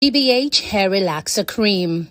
BBH Hair Relaxer Cream.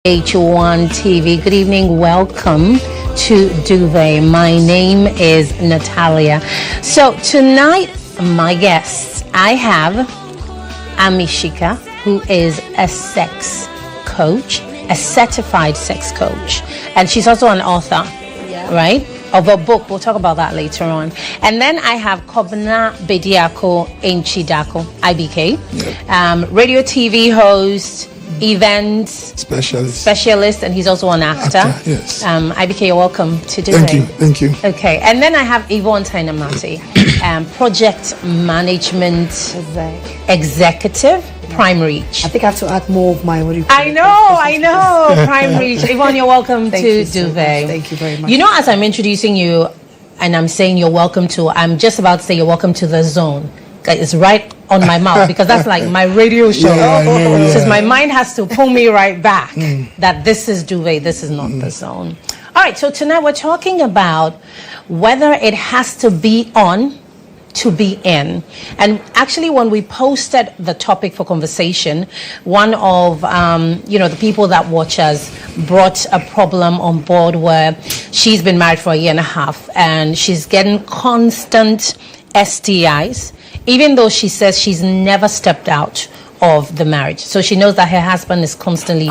GHOne TV. Good evening. Welcome to Duvet. My name is Natalia. So tonight, my guests, I have Amishika, who is a sex coach, a certified sex coach, and she's also an author, right, of a book. We'll talk about that later on. And then I have Kobna Bediako Enchidako, IBK, radio TV host, event specialist, and he's also an actor. Yes. IBK, you're welcome to do it. Thank you. Okay, and then I have Yvonne Tainamati, project management executive, Prime Reach. I think I have to add more of my I know, Prime Reach. Yvonne, you're welcome to Duvet. Thank you very much. You know, as I'm introducing you, and I'm saying you're welcome to, I'm just about to say you're welcome to the zone. It's right on my mouth because that's like my radio show. Because my mind has to pull me right back that this is Duvet, this is not the zone. All right, so tonight we're talking about whether it has to be on to be in. And actually, when we posted the topic for conversation, one of the people that watch us brought a problem on board where she's been married for a year and a half and she's getting constant STIs, even though she says she's never stepped out of the marriage. So she knows that her husband is constantly,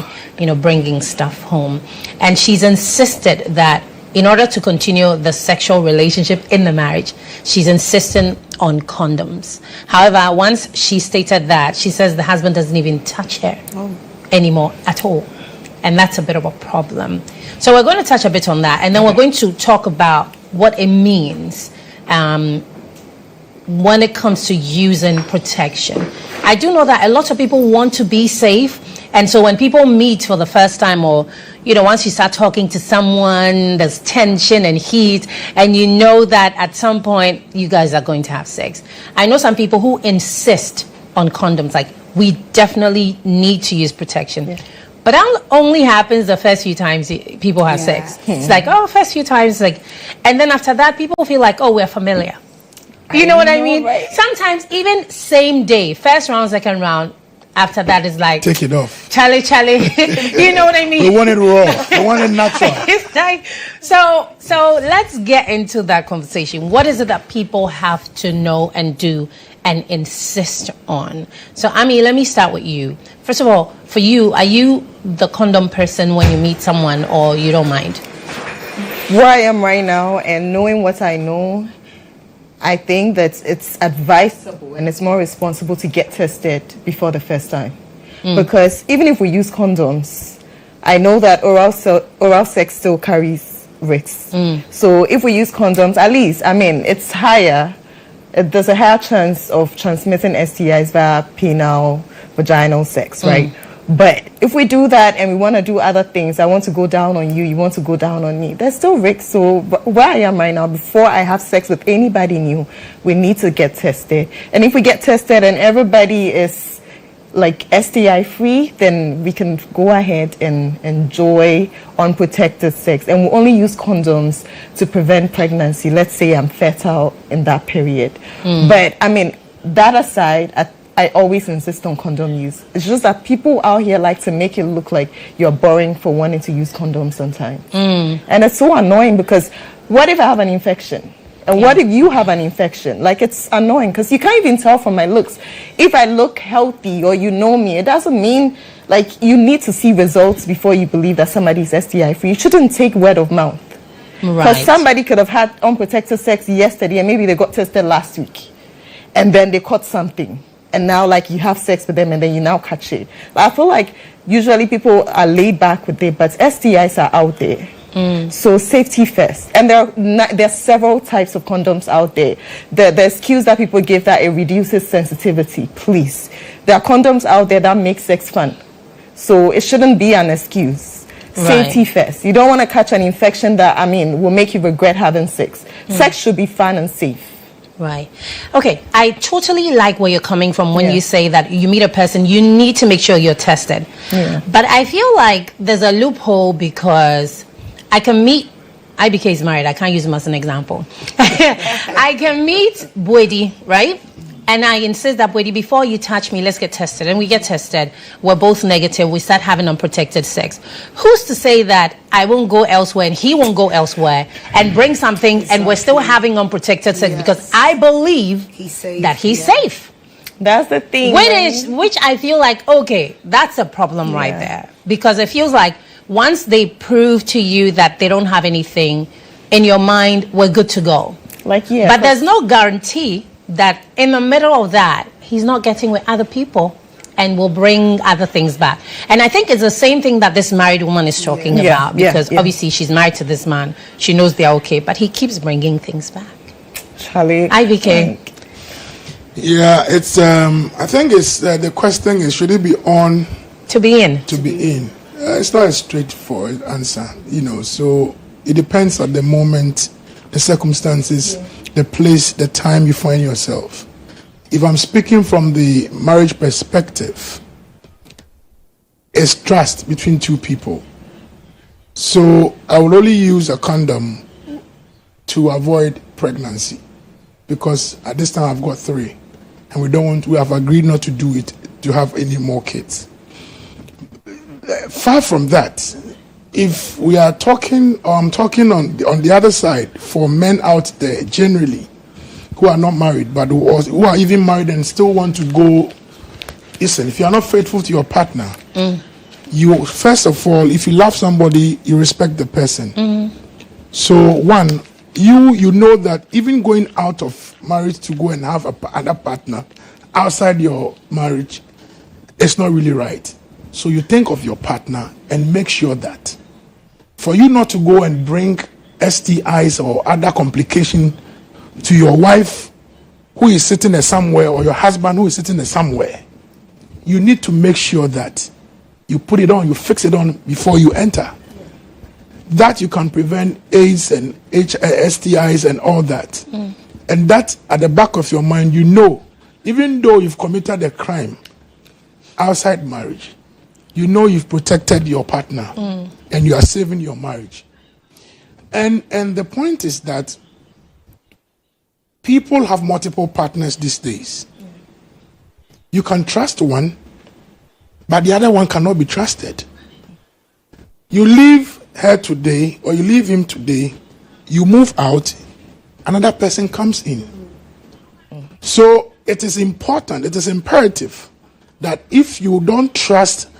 bringing stuff home. And she's insisted that in order to continue the sexual relationship in the marriage, she's insisting on condoms. However, once she stated that, she says the husband doesn't even touch her anymore at all. And that's a bit of a problem. So we're going to touch a bit on that. And then we're going to talk about what it means when it comes to using protection. I do know that a lot of people want to be safe, and so when people meet for the first time, or once you start talking to someone, there's tension and heat, and you know that at some point you guys are going to have sex. I know some people who insist on condoms, like we definitely need to use protection. But that only happens the first few times people have sex. It's like, first few times, and then after that people feel like, we're familiar. You know what I mean? Right? Sometimes even same day, first round, second round, after that is like, take it off. Charlie. You know what I mean? We want it raw. We want it natural. It's like, so let's get into that conversation. What is it that people have to know and do and insist on? So, Ami, let me start with you. First of all, for you, are you the condom person when you meet someone, or you don't mind? Where I am right now and knowing what I know, I think that it's advisable and it's more responsible to get tested before the first time. Because even if we use condoms, I know that oral sex still carries risks. So if we use condoms, at least, it's higher. There's a higher chance of transmitting STIs via penile, vaginal sex, right? But if we do that and we want to do other things, I want to go down on you, you want to go down on me, there's still risk. So where I am right now, before I have sex with anybody new, we need to get tested. And if we get tested and everybody is like STI free, then we can go ahead and enjoy unprotected sex. And we only use condoms to prevent pregnancy. Let's say I'm fertile in that period. But that aside, I always insist on condom use. It's just that people out here like to make it look like you're boring for wanting to use condoms sometimes. And it's so annoying because what if I have an infection? And what if you have an infection? Like, it's annoying because you can't even tell from my looks. If I look healthy or you know me, it doesn't mean like you need to see results before you believe that somebody's STI free. You shouldn't take word of mouth. Because somebody could have had unprotected sex yesterday and maybe they got tested last week. And then they caught something. And now, you have sex with them and then you now catch it. But I feel like usually people are laid back with it, but STIs are out there. So safety first. And there are several types of condoms out there. The excuse that people give that it reduces sensitivity, please. There are condoms out there that make sex fun. So it shouldn't be an excuse. Safety first. You don't want to catch an infection that, will make you regret having sex. Sex should be fun and safe. Right. Okay. I totally like where you're coming from when you say that you meet a person, you need to make sure you're tested. But I feel like there's a loophole because I can meet, IBK is married, I can't use him as an example. I can meet Bwedi, right? and I insist that, Brady, before you touch me, let's get tested. And we get tested. We're both negative. We start having unprotected sex. Who's to say that I won't go elsewhere and he won't go elsewhere and bring something and we're still having unprotected sex because I believe that he's safe. That's the thing. Which I feel like, okay, that's a problem right there. Because it feels like once they prove to you that they don't have anything, in your mind, we're good to go. But there's no guarantee that in the middle of that, he's not getting with other people and will bring other things back. And I think it's the same thing that this married woman is talking about, because obviously she's married to this man. She knows they're okay, but he keeps bringing things back. Charlie. IVK. Yeah, it's, I think it's, the question is, should it be on? To be in. To be in. It's not a straightforward answer, you know, so it depends on the moment, the circumstances, the place, the time you find yourself. If I'm speaking from the marriage perspective, it's trust between two people. So I will only use a condom to avoid pregnancy, because at this time I've got 3, and we have agreed not to do it to have any more kids. Far from that, if we are talking, or I'm talking on the other side, for men out there generally who are not married, but who are even married and still want to go, listen, if you are not faithful to your partner, you, first of all, if you love somebody, you respect the person. So one, you know that even going out of marriage to go and have another partner outside your marriage, it's not really right. So you think of your partner and make sure that for you not to go and bring STIs or other complication to your wife who is sitting there somewhere, or your husband who is sitting there somewhere, you need to make sure that you put it on, you fix it on before you enter. That you can prevent AIDS and STIs and all that. And that at the back of your mind, you know, even though you've committed a crime outside marriage, you know you've protected your partner and you are saving your marriage. And the point is that people have multiple partners these days. You can trust one, but the other one cannot be trusted. You leave her today, or you leave him today, you move out, another person comes in. So it is important, it is imperative that if you don't trust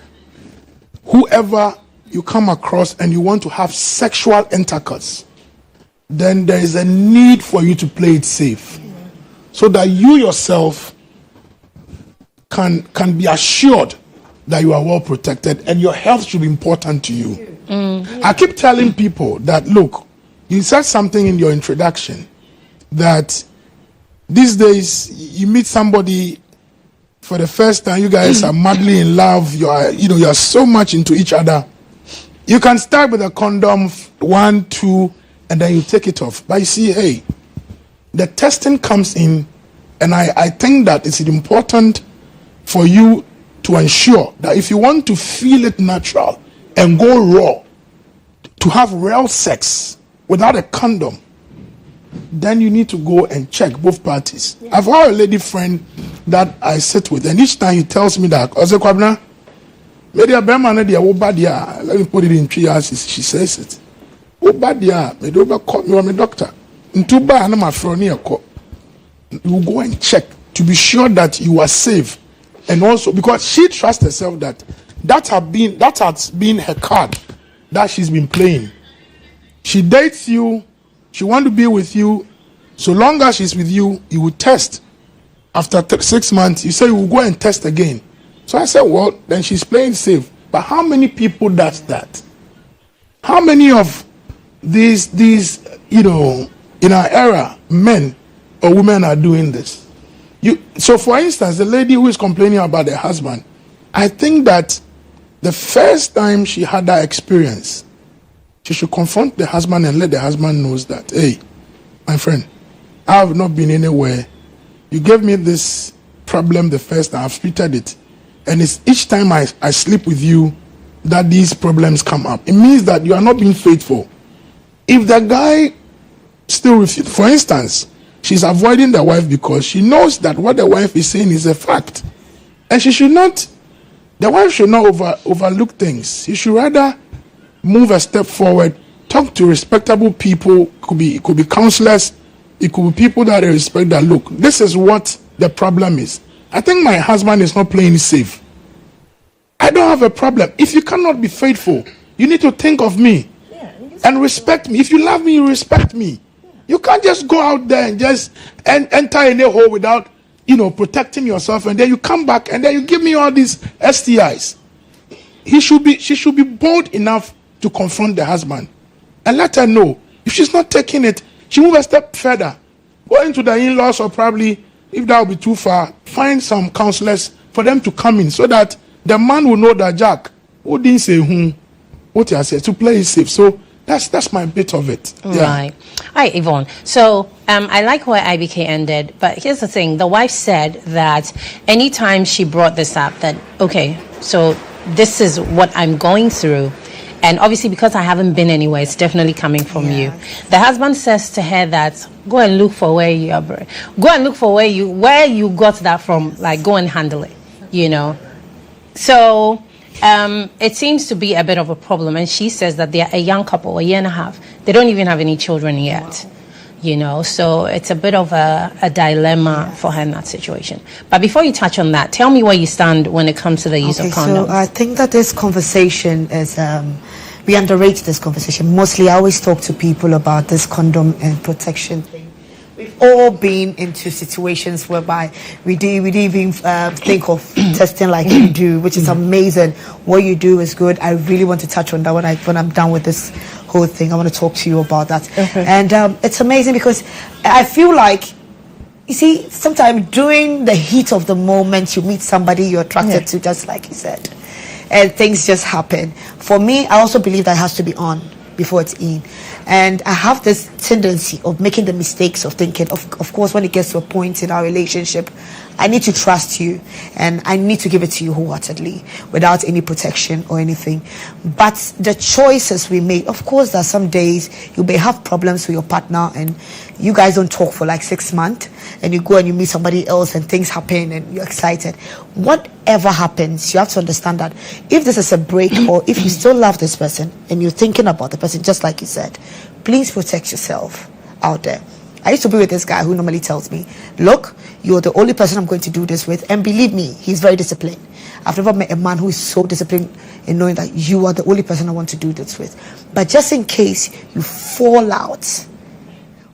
whoever you come across and you want to have sexual intercourse, then there is a need for you to play it safe, so that you yourself can be assured that you are well protected and your health should be important to you. I keep telling people that, look, you said something in your introduction that these days you meet somebody for the first time, you guys are madly in love, you are so much into each other. You can start with a condom, 1, 2, and then you take it off. But you see, hey, the testing comes in, and I think that it's important for you to ensure that if you want to feel it natural and go raw, to have real sex without a condom, then you need to go and check both parties. I've got a lady friend that I sit with, and each time he tells me that, let me put it in 3 hours, she says it. You are my doctor. You go and check to be sure that you are safe. And also, because she trusts herself that has been her card that she's been playing. She dates you, she wants to be with you. So long as she's with you, you will test. After 6 months, you say you will go and test again. So I said, well, then she's playing safe. But how many people does that? How many of these in our era, men or women are doing this? So for instance, the lady who is complaining about her husband, I think that the first time she had that experience, she should confront the husband and let the husband know that, hey, my friend, I have not been anywhere. You gave me this problem the first time, I've treated it. And it's each time I sleep with you that these problems come up. It means that you are not being faithful. If the guy still refuses, for instance, she's avoiding the wife because she knows that what the wife is saying is a fact. And the wife should not overlook things. She should rather move a step forward, talk to respectable people. It could be counselors. It could be people that they respect that, look, this is what the problem is. I think my husband is not playing safe. I don't have a problem. If you cannot be faithful, you need to think of me and respect me. If you love me, you respect me. You can't just go out there and just enter in a hole without, protecting yourself, and then you come back and then you give me all these STIs. She should be bold enough to confront the husband and let her know. If she's not taking it, she move a step further. Go into the in-laws, or probably, if that will be too far, find some counselors for them to come in so that the man will know that Jack, who didn't say what he said, to play it safe. So that's my bit of it. Right. All right, Yvonne. So I like where IBK ended, but here's the thing. The wife said that anytime she brought this up, that, okay, so this is what I'm going through. And obviously, because I haven't been anywhere, it's definitely coming from you. The husband says to her that, go and look for where you are. Go and look for where you got that from. Like, go and handle it, So it seems to be a bit of a problem. And she says that they're a young couple, a year and a half. They don't even have any children yet. So it's a bit of a dilemma for her in that situation. But before you touch on that, tell me where you stand when it comes to the use of condoms. So I think that this conversation is, we underrate this conversation. Mostly I always talk to people about this condom and protection thing. We've all been into situations whereby we didn't even think of testing like you do, which is amazing. What you do is good. I really want to touch on that when I'm done with this whole thing. I want to talk to you about that. Okay. And it's amazing because I feel like, you see, sometimes during the heat of the moment, you meet somebody you're attracted to, just like you said, and things just happen. For me, I also believe that it has to be on before it's in. And I have this tendency of making the mistakes of thinking, of course, when it gets to a point in our relationship, I need to trust you and I need to give it to you wholeheartedly without any protection or anything. But the choices we make, of course, there are some days you may have problems with your partner and you guys don't talk for like 6 months and you go and you meet somebody else and things happen and you're excited. Whatever happens, you have to understand that if this is a break or if you still love this person and you're thinking about the person, just like you said, please protect yourself out there. I used to be with this guy who normally tells me, look, you're the only person I'm going to do this with. And believe me, he's very disciplined. I've never met a man who is so disciplined in knowing that you are the only person I want to do this with. But just in case you fall out,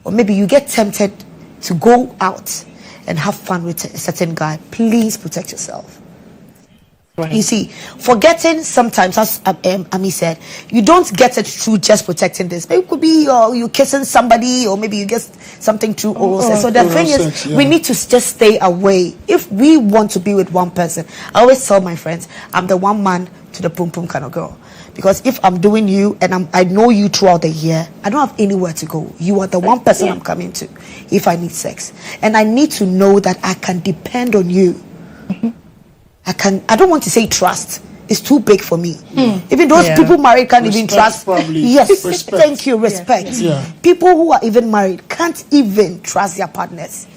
or maybe you get tempted to go out and have fun with a certain guy, please protect yourself. Right. You see, forgetting sometimes, as Ami said, you don't get it through just protecting this. Maybe it could be you kissing somebody, or maybe you get something through oral sex. So the thing is, we need to just stay away. If we want to be with one person, I always tell my friends, I'm the one man to the pum pum kind of girl. Because if I'm doing you and I know you throughout the year, I don't have anywhere to go. You are the one person I'm coming to if I need sex. And I need to know that I can depend on you. Mm-hmm. I don't want to say trust. It's too big for me. Even those people married can't even trust. Probably. Yes, Respect. thank you, respect. Yeah. People who are even married can't even trust their partners.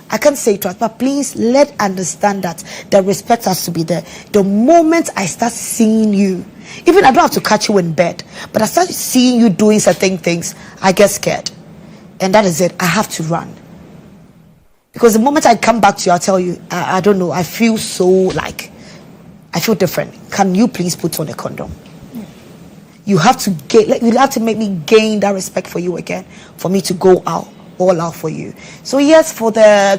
I can't say trust, but please let understand that the respect has to be there. The moment I start seeing you, even I don't have to catch you in bed, but I start seeing you doing certain things, I get scared. And that is it. I have to run. Because the moment I come back to you, I'll tell you, I don't know, I feel I feel different. Can you please put on a condom? You have to make me gain that respect for you again, for me to go all out for you. So yes, I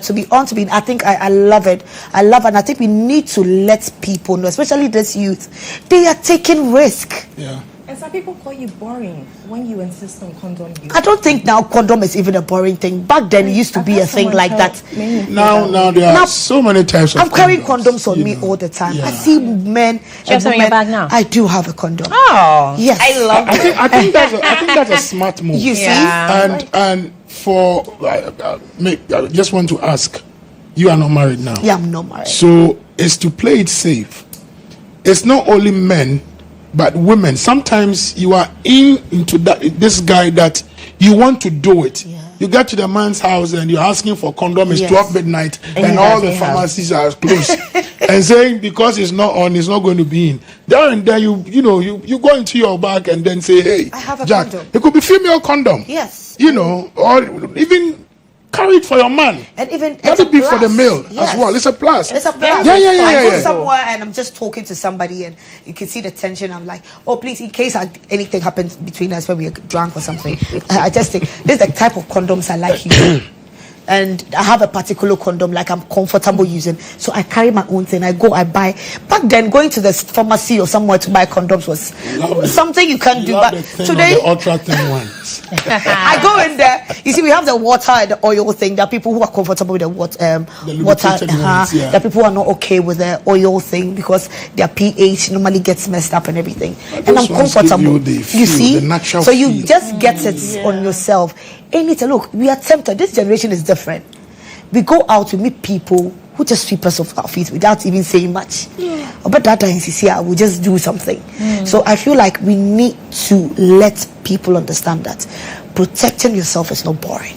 think I love it. And I think we need to let people know, especially this youth, they are taking risk. Yeah. And some people call you boring when you insist on condom use. I don't think now condom is even a boring thing. Back then, it used to be a thing like that. Now there are so many types of I'm carrying condoms on me all the time. I see men. Do you have some in your bag now? I do have a condom. Oh, yes. I love it. I think that's a smart move. You see? And for I just want to ask, you are not married now. Yeah, I'm not married. So it's to play it safe. It's not only men, but women. Sometimes you are into this guy that you want to do it. Yeah. You get to the man's house and you're asking for condom. It's 12 midnight and all the pharmacies are closed. And saying because it's not on, it's not going to be in. There and then you go into your bag and then say, hey, I have a Jack, condom. it could be female condom. Yes. Or even carry it for your man. And even let it be for the male as well. It's a plus. It's a plus. I go somewhere and I'm just talking to somebody and you can see the tension. I'm like, oh, please, in case anything happens between us when we are drunk or something, I just think this is the type of condoms I like using. And I have a particular condom like I'm comfortable using, so I carry my own thing. I buy. Back then, going to the pharmacy or somewhere to buy condoms was something you can't do. But today, the ultra thin ones. I go in there. You see, we have the water and the oil thing. There are people who are comfortable with the water. Ones, There are people who are not okay with the oil thing because their pH normally gets messed up and everything. And I'm comfortable. You see, so you just get it on yourself. Look, we are tempted. This generation is different. We go out to meet people who just sweep us off our feet without even saying much. But that time, I will just do something. So I feel like we need to let people understand that protecting yourself is not boring.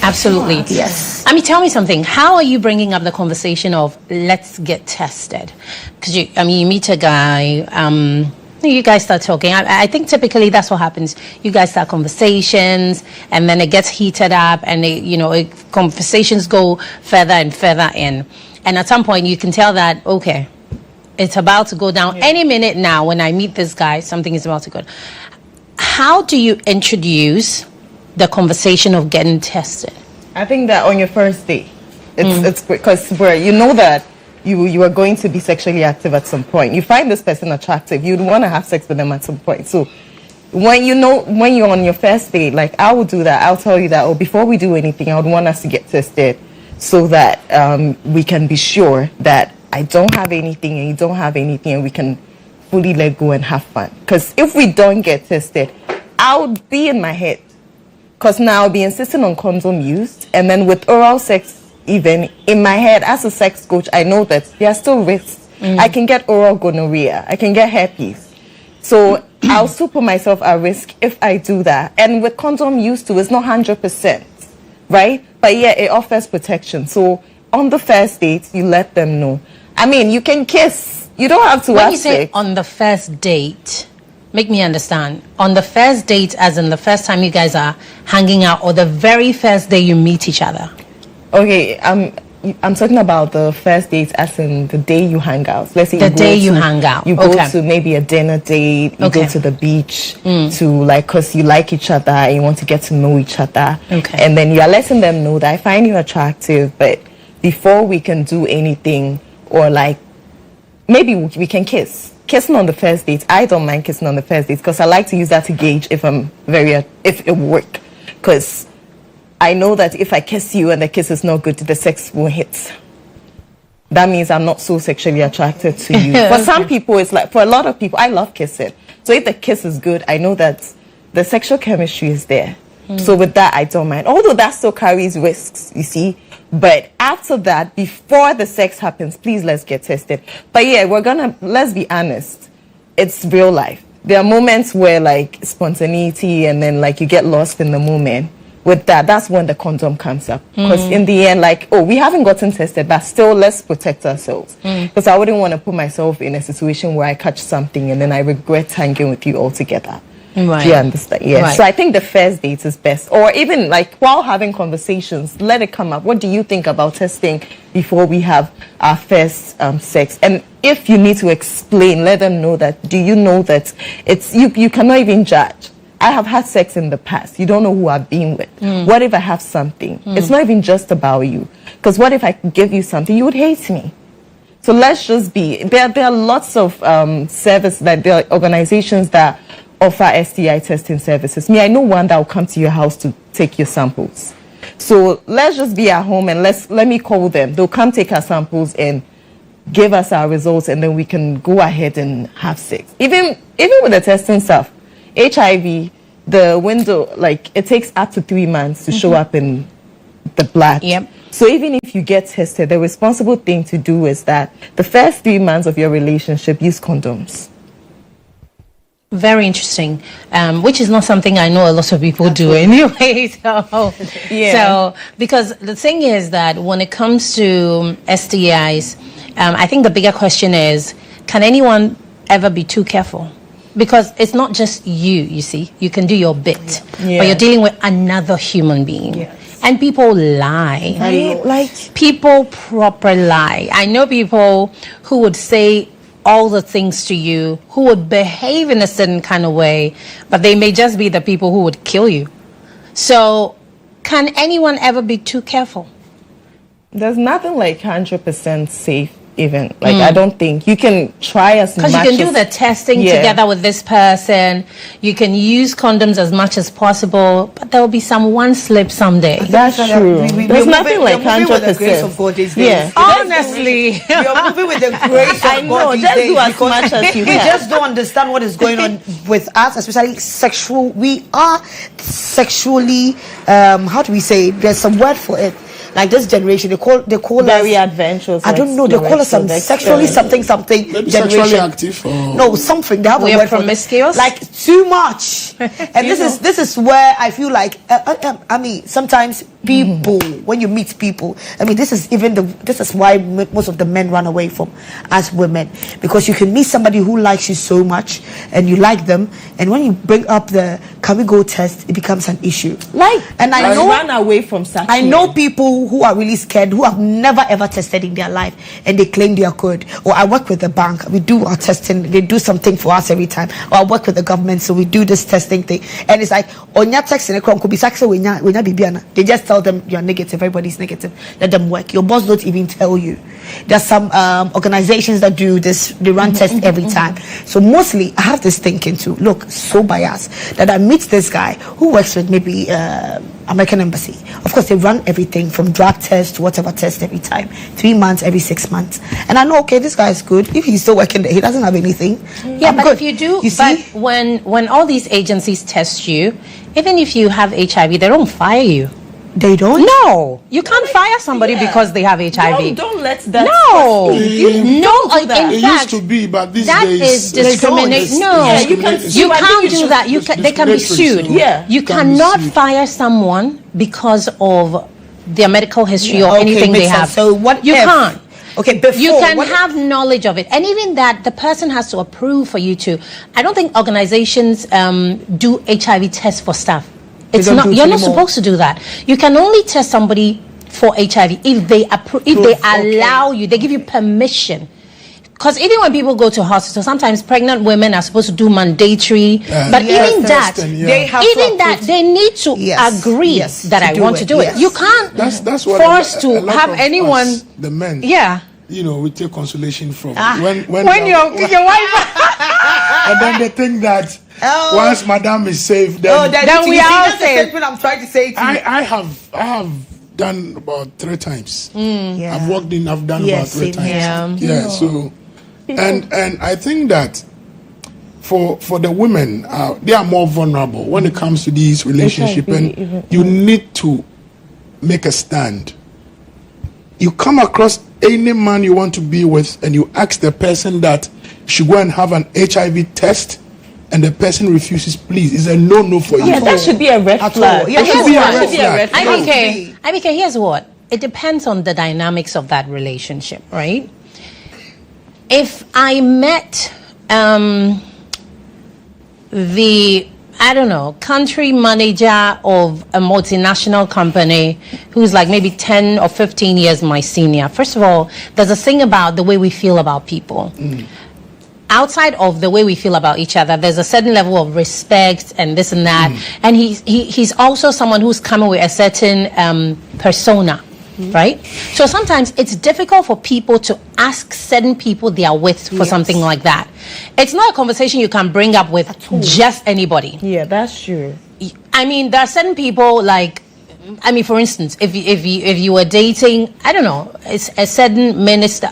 Absolutely. Yes. I mean, tell me something. How are you bringing up the conversation of let's get tested? Because you meet a guy. You guys start talking. I think typically that's what happens. You guys start conversations, and then it gets heated up, and conversations go further and further in. And at some point, you can tell that it's about to go down any minute now. When I meet this guy, something is about to go. How do you introduce the conversation of getting tested? I think that on your first date, it's because you know that you are going to be sexually active at some point. You find this person attractive, you'd want to have sex with them at some point. So when you're on your first date, like I will do that. I'll tell you that, before we do anything, I would want us to get tested so that we can be sure that I don't have anything and you don't have anything, and we can fully let go and have fun. Because if we don't get tested, I'll be in my head. Because now I'll be insisting on condom use, and then with oral sex, even in my head as a sex coach, I know that there are still risks. I can get oral gonorrhea, I can get herpes, so I'll still put myself at risk if I do that. And with condom use too, it's not 100%, right? But it offers protection. So on the first date, you let them know. I mean, you can kiss, you don't have to when you say on the first date, make me understand. On the first date, as in the first time you guys are hanging out, or the very first day you meet each other? Okay, I'm talking about the first date, as in the day you hang out. Let's say you hang out. You go to maybe a dinner date. You go to the beach because you like each other and you want to get to know each other. And then you are letting them know that I find you attractive, but before we can do anything, or like maybe we can kiss. Kissing on the first date, I don't mind kissing on the first date because I like to use that to gauge if it will work. Because I know that if I kiss you and the kiss is not good, the sex won't hit. That means I'm not so sexually attracted to you. For some people, it's like, for a lot of people, I love kissing. So if the kiss is good, I know that the sexual chemistry is there. So with that, I don't mind. Although that still carries risks, you see. But after that, before the sex happens, please let's get tested. But let's be honest. It's real life. There are moments where like spontaneity and then like you get lost in the moment. With that's when the condom comes up. Because in the end, like, we haven't gotten tested, but still, let's protect ourselves. Because I wouldn't want to put myself in a situation where I catch something and then I regret hanging with you altogether. Right. Do you understand? Yeah. Right. So I think the first date is best. Or even, like, while having conversations, let it come up. What do you think about testing before we have our first sex? And if you need to explain, let them know that, do you know that you cannot even judge. I have had sex in the past. You don't know who I've been with. What if I have something? It's not even just about you. Because what if I give you something? You would hate me. So let's just be... There are lots of there are organizations that offer STI testing services. I know one that will come to your house to take your samples. So let's just be at home and let me call them. They'll come take our samples and give us our results, and then we can go ahead and have sex. Even with the testing stuff, HIV, the window, like, it takes up to 3 months to show up in the blood. Yep. So even if you get tested, the responsible thing to do is that the first 3 months of your relationship, use condoms. Very interesting, which is not something I know a lot of people do anyway. So, because the thing is that when it comes to STIs, I think the bigger question is, can anyone ever be too careful? Because it's not just you see. You can do your bit, but you're dealing with another human being. Yes. And people lie. Like people proper lie. I know people who would say all the things to you, who would behave in a certain kind of way, but they may just be the people who would kill you. So, can anyone ever be too careful? There's nothing like 100% safe. Even like I don't think you can try as much, because you can do the testing together with this person. You can use condoms as much as possible, but there will be some one slip someday. That's true. There's nothing like 100%. Yeah, honestly, you're moving with the grace of God. Just do as much as you can. We just don't understand what is going on with us, especially sexual. We are sexually. How do we say it? There's some word for it. Like this generation, they call very us adventurous. I don't know. They call us some sexually something. Maybe sexually active. Or... No, something. They have a word promiscuous. Like too much. And this is where I feel like I mean sometimes people when you meet people. I mean this is why most of the men run away from us women, because you can meet somebody who likes you so much and you like them, and when you bring up the can we go test, it becomes an issue. And I know run away from such. I know people who are really scared, who have never ever tested in their life, and they claim they are good. Or I work with the bank, we do our testing, they do something for us every time. Or I work with the government, so we do this testing thing. And it's like on your text in a they just tell them you're negative, everybody's negative, let them work. Your boss don't even tell you. There's some organizations that do this, they run tests every time. So mostly I have this thinking too, look, so biased that I meet this guy who works with maybe American Embassy. Of course, they run everything from drug test to whatever test every time, 3 months, every 6 months. And I know, okay, this guy is good. If he's still working there, he doesn't have anything. Yeah, but if you do, when all these agencies test you, even if you have HIV, they don't fire you. They don't? No, you can't fire somebody because they have HIV. Don't let that. No, it used to be, but these that days is discrimination. No, you can't do that. They can be sued. Yeah, you cannot fire someone because of their medical history or anything they have. So what you can't. Okay, before, you can have knowledge of it, and even that the person has to approve for you to. I don't think organizations do HIV tests for staff. It's not. You're not supposed to do that. You can only test somebody for HIV if they allow you. They give you permission. Because even when people go to hospital, sometimes pregnant women are supposed to do mandatory. But even that, they need to agree that I want to do it. You can't that's what force to have anyone. The men. Yeah. You know, we take consolation from when your wife. And then they think that once Madame is safe, then we are safe. That's the I'm trying to say to you. I have done about 3 times. I've walked in. I've done about 3 times. Yeah. So, and I think that for the women, they are more vulnerable when it comes to these relationships, and you need to make a stand. You come across any man you want to be with, and you ask the person that should go and have an HIV test, and the person refuses, please, it's a no for you. Yeah, that should be a red flag. Yeah, should be a red flag. IBK, here's what. It depends on the dynamics of that relationship, right? If I met the country manager of a multinational company who's like maybe 10 or 15 years my senior. First of all, there's a thing about the way we feel about people. Outside of the way we feel about each other, there's a certain level of respect and this and that. And he's also someone who's coming with a certain persona. Right? So sometimes it's difficult for people to ask certain people they are with for something like that. It's not a conversation you can bring up with just anybody. Yeah, that's true. I mean, there are certain people for instance, if you were dating, I don't know, it's a certain minister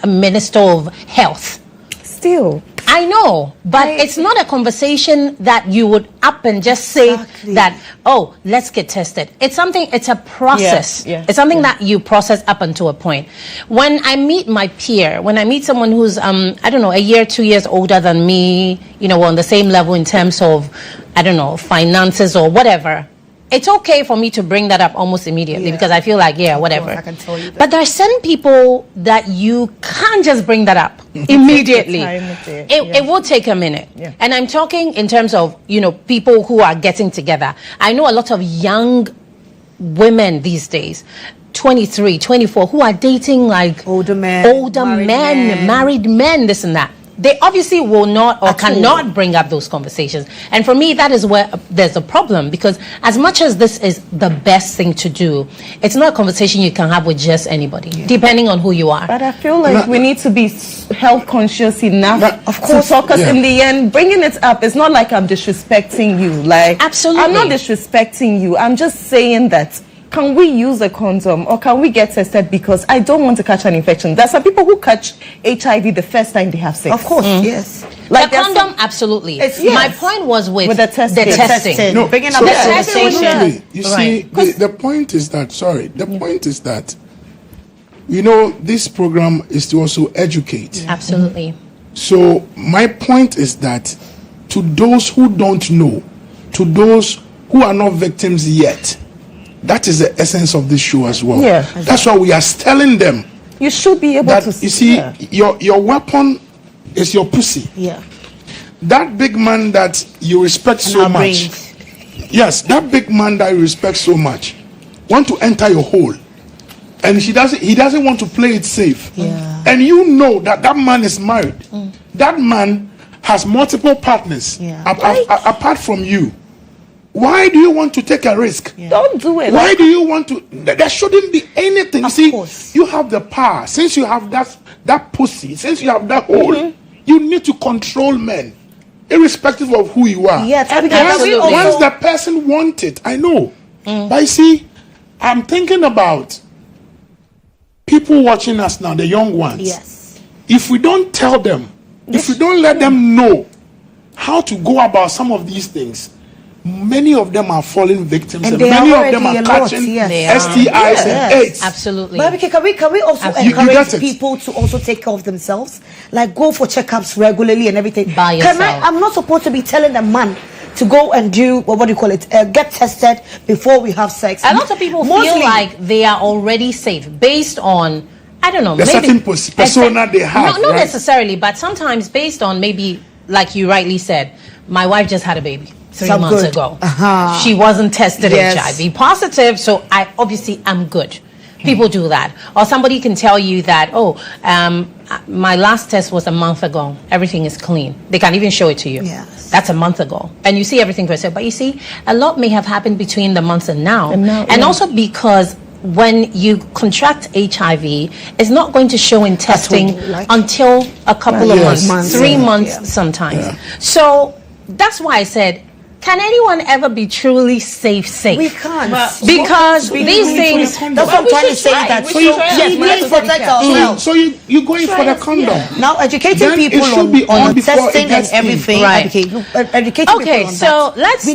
of health. Still. I know, but it's not a conversation that you would up and just say that, oh, let's get tested. It's a process. It's something that you process up until a point. When I meet my peer, when I meet someone who's, I don't know, a year, 2 years older than me, you know, on the same level in terms of, I don't know, finances or whatever, it's okay for me to bring that up almost immediately because I feel like, whatever. I can tell you that. But there are certain people that you can't just bring that up immediately. It will take a minute. And I'm talking in terms of, you know, people who are getting together. I know a lot of young women these days, 23, 24, who are dating like older men, married men, this and that. They obviously will not or cannot bring up those conversations. And for me, that is where there's a problem, because as much as this is the best thing to do, it's not a conversation you can have with just anybody, depending on who you are. But I feel like we need to be health conscious enough, of course, because in the end, bringing it up, it's not like I'm disrespecting you. Like, absolutely, I'm not disrespecting you. I'm just saying that, can we use a condom or can we get tested, because I don't want to catch an infection. There's some people who catch HIV the first time they have sex. Of course, yes. Like the condom, absolutely. My point was with the testing. No, bringing up the conversation. You see, the point is that, the point is that, you know, this program is to also educate. Absolutely. So my point is that to those who don't know, to those who are not victims yet, that is the essence of this show as well. Yeah. That's why we are telling them. You should be able that, to you see, your weapon is your pussy. Yeah. That big man that you respect so much. Yes, that big man that you respect so much want to enter your hole. And he doesn't want to play it safe. Yeah. And you know that man is married. That man has multiple partners apart from you. Why do you want to take a risk? Don't do it. Why do you want to? There shouldn't be anything. You see, you have the power. Since you have that pussy, since you have that hole, you need to control men, irrespective of who you are. Yes, once the person wants it, I know. But you see, I'm thinking about people watching us now, the young ones. Yes. If we don't tell them, if we don't let them know how to go about some of these things, many of them are falling victims, and many of them are catching STIs and AIDS. Absolutely. But can we also encourage people to also take care of themselves, like go for checkups regularly and everything? By yourself. I'm not supposed to be telling a man to go and do what do you call it? Get tested before we have sex. A lot of people feel like they are already safe based on, I don't know, maybe certain persona they have. Not necessarily, but sometimes based on maybe, like you rightly said, my wife just had a baby 3 months ago. She wasn't tested HIV positive, so I obviously am good. People do that. Or somebody can tell you that, my last test was a month ago. Everything is clean. They can even show it to you. Yes. That's a month ago. And you see everything for yourself. But you see, a lot may have happened between the months and now. And also because when you contract HIV, it's not going to show in testing until a couple of months, 3 months sometimes. So that's why I said, can anyone ever be truly safe? We can't. Because these things, that's what I'm trying to say. That so you need to protect ourselves. So you're going for the condom. Now educating people on testing and everything. Educating okay, so let's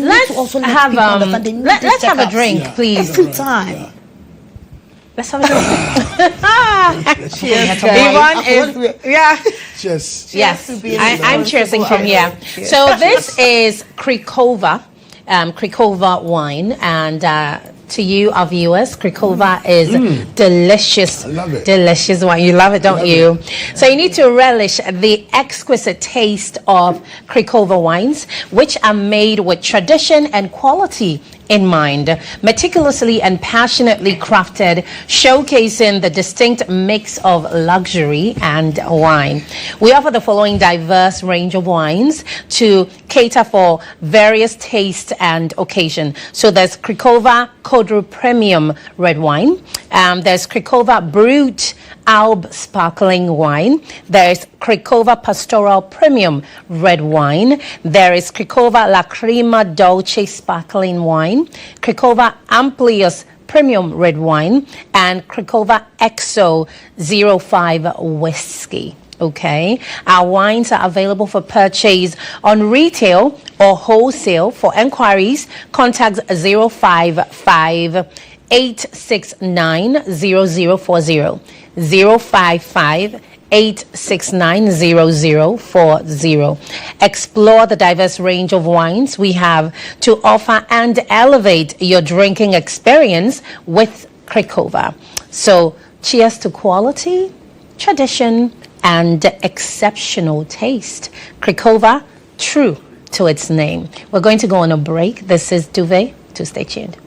have a drink, please. Every time. Let's have a drink. Cheers, Cheers. Yes, I'm cheersing from here. So this is Krikova wine, and to you, our viewers, Krikova is delicious. I love it. Delicious wine. You love it, don't you? So you need to relish the exquisite taste of Krikova wines, which are made with tradition and quality in mind, meticulously and passionately crafted, showcasing the distinct mix of luxury and wine. We offer the following diverse range of wines to cater for various tastes and occasion. So there's Krikova Kodru Premium Red Wine. There's Krikova Brut Alb Sparkling Wine. There's Krikova Pastoral Premium Red Wine. There is Krikova Lacrima Dolce Sparkling Wine, Krikova Amplius Premium Red Wine, and Krikova Exo 05 Whiskey. Okay, our wines are available for purchase on retail or wholesale. For enquiries, contact 055-869-0040. 055-869-0040. Explore the diverse range of wines we have to offer and elevate your drinking experience with Cricova. So, cheers to quality, tradition, and exceptional taste. Cricova, true to its name. We're going to go on a break. This is Duvet. To stay tuned.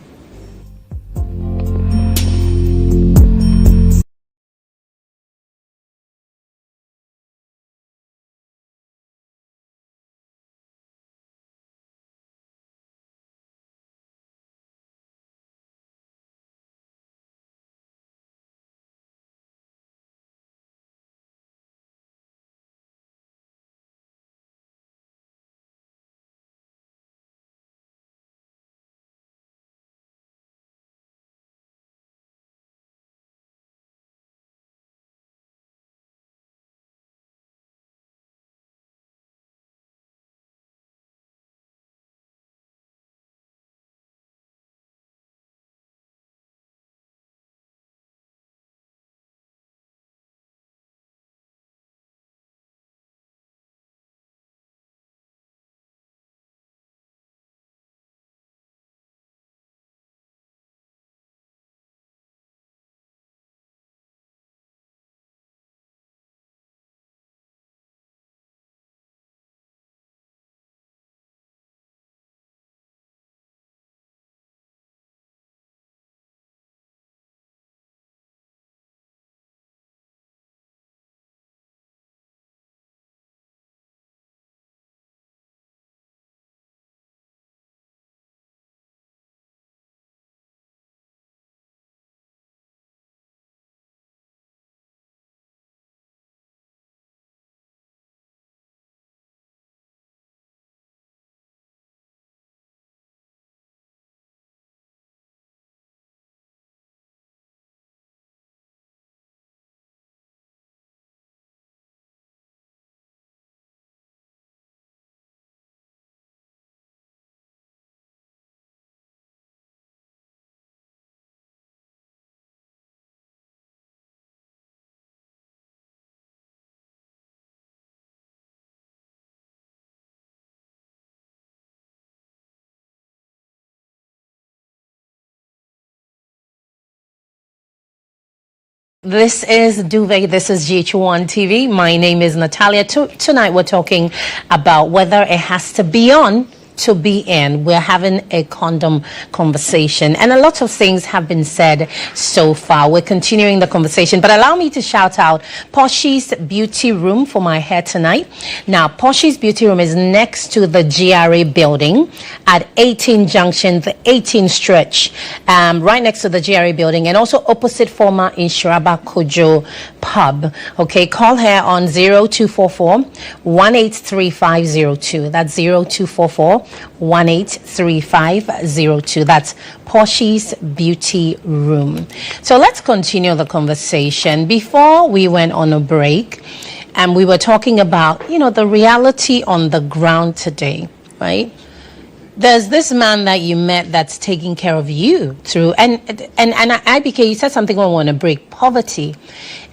This is Duvet. This is GHOne TV. My name is Natalia. Tonight we're talking about whether it has to be on to be in. We're having a condom conversation, and a lot of things have been said so far. We're continuing the conversation, but allow me to shout out Poshy's Beauty Room for my hair tonight. Now, Poshy's Beauty Room is next to the GRA building at 18 Junction, the 18 stretch, right next to the GRA building, and also opposite former Inshiraba Kojo pub. Okay, call her on 0244-183502. That's 0244-183502. That's Poshy's Beauty Room. So let's continue the conversation. Before we went on a break, and we were talking about, the reality on the ground today, right? There's this man that you met that's taking care of you through, and IBK, you said something I want to break. Poverty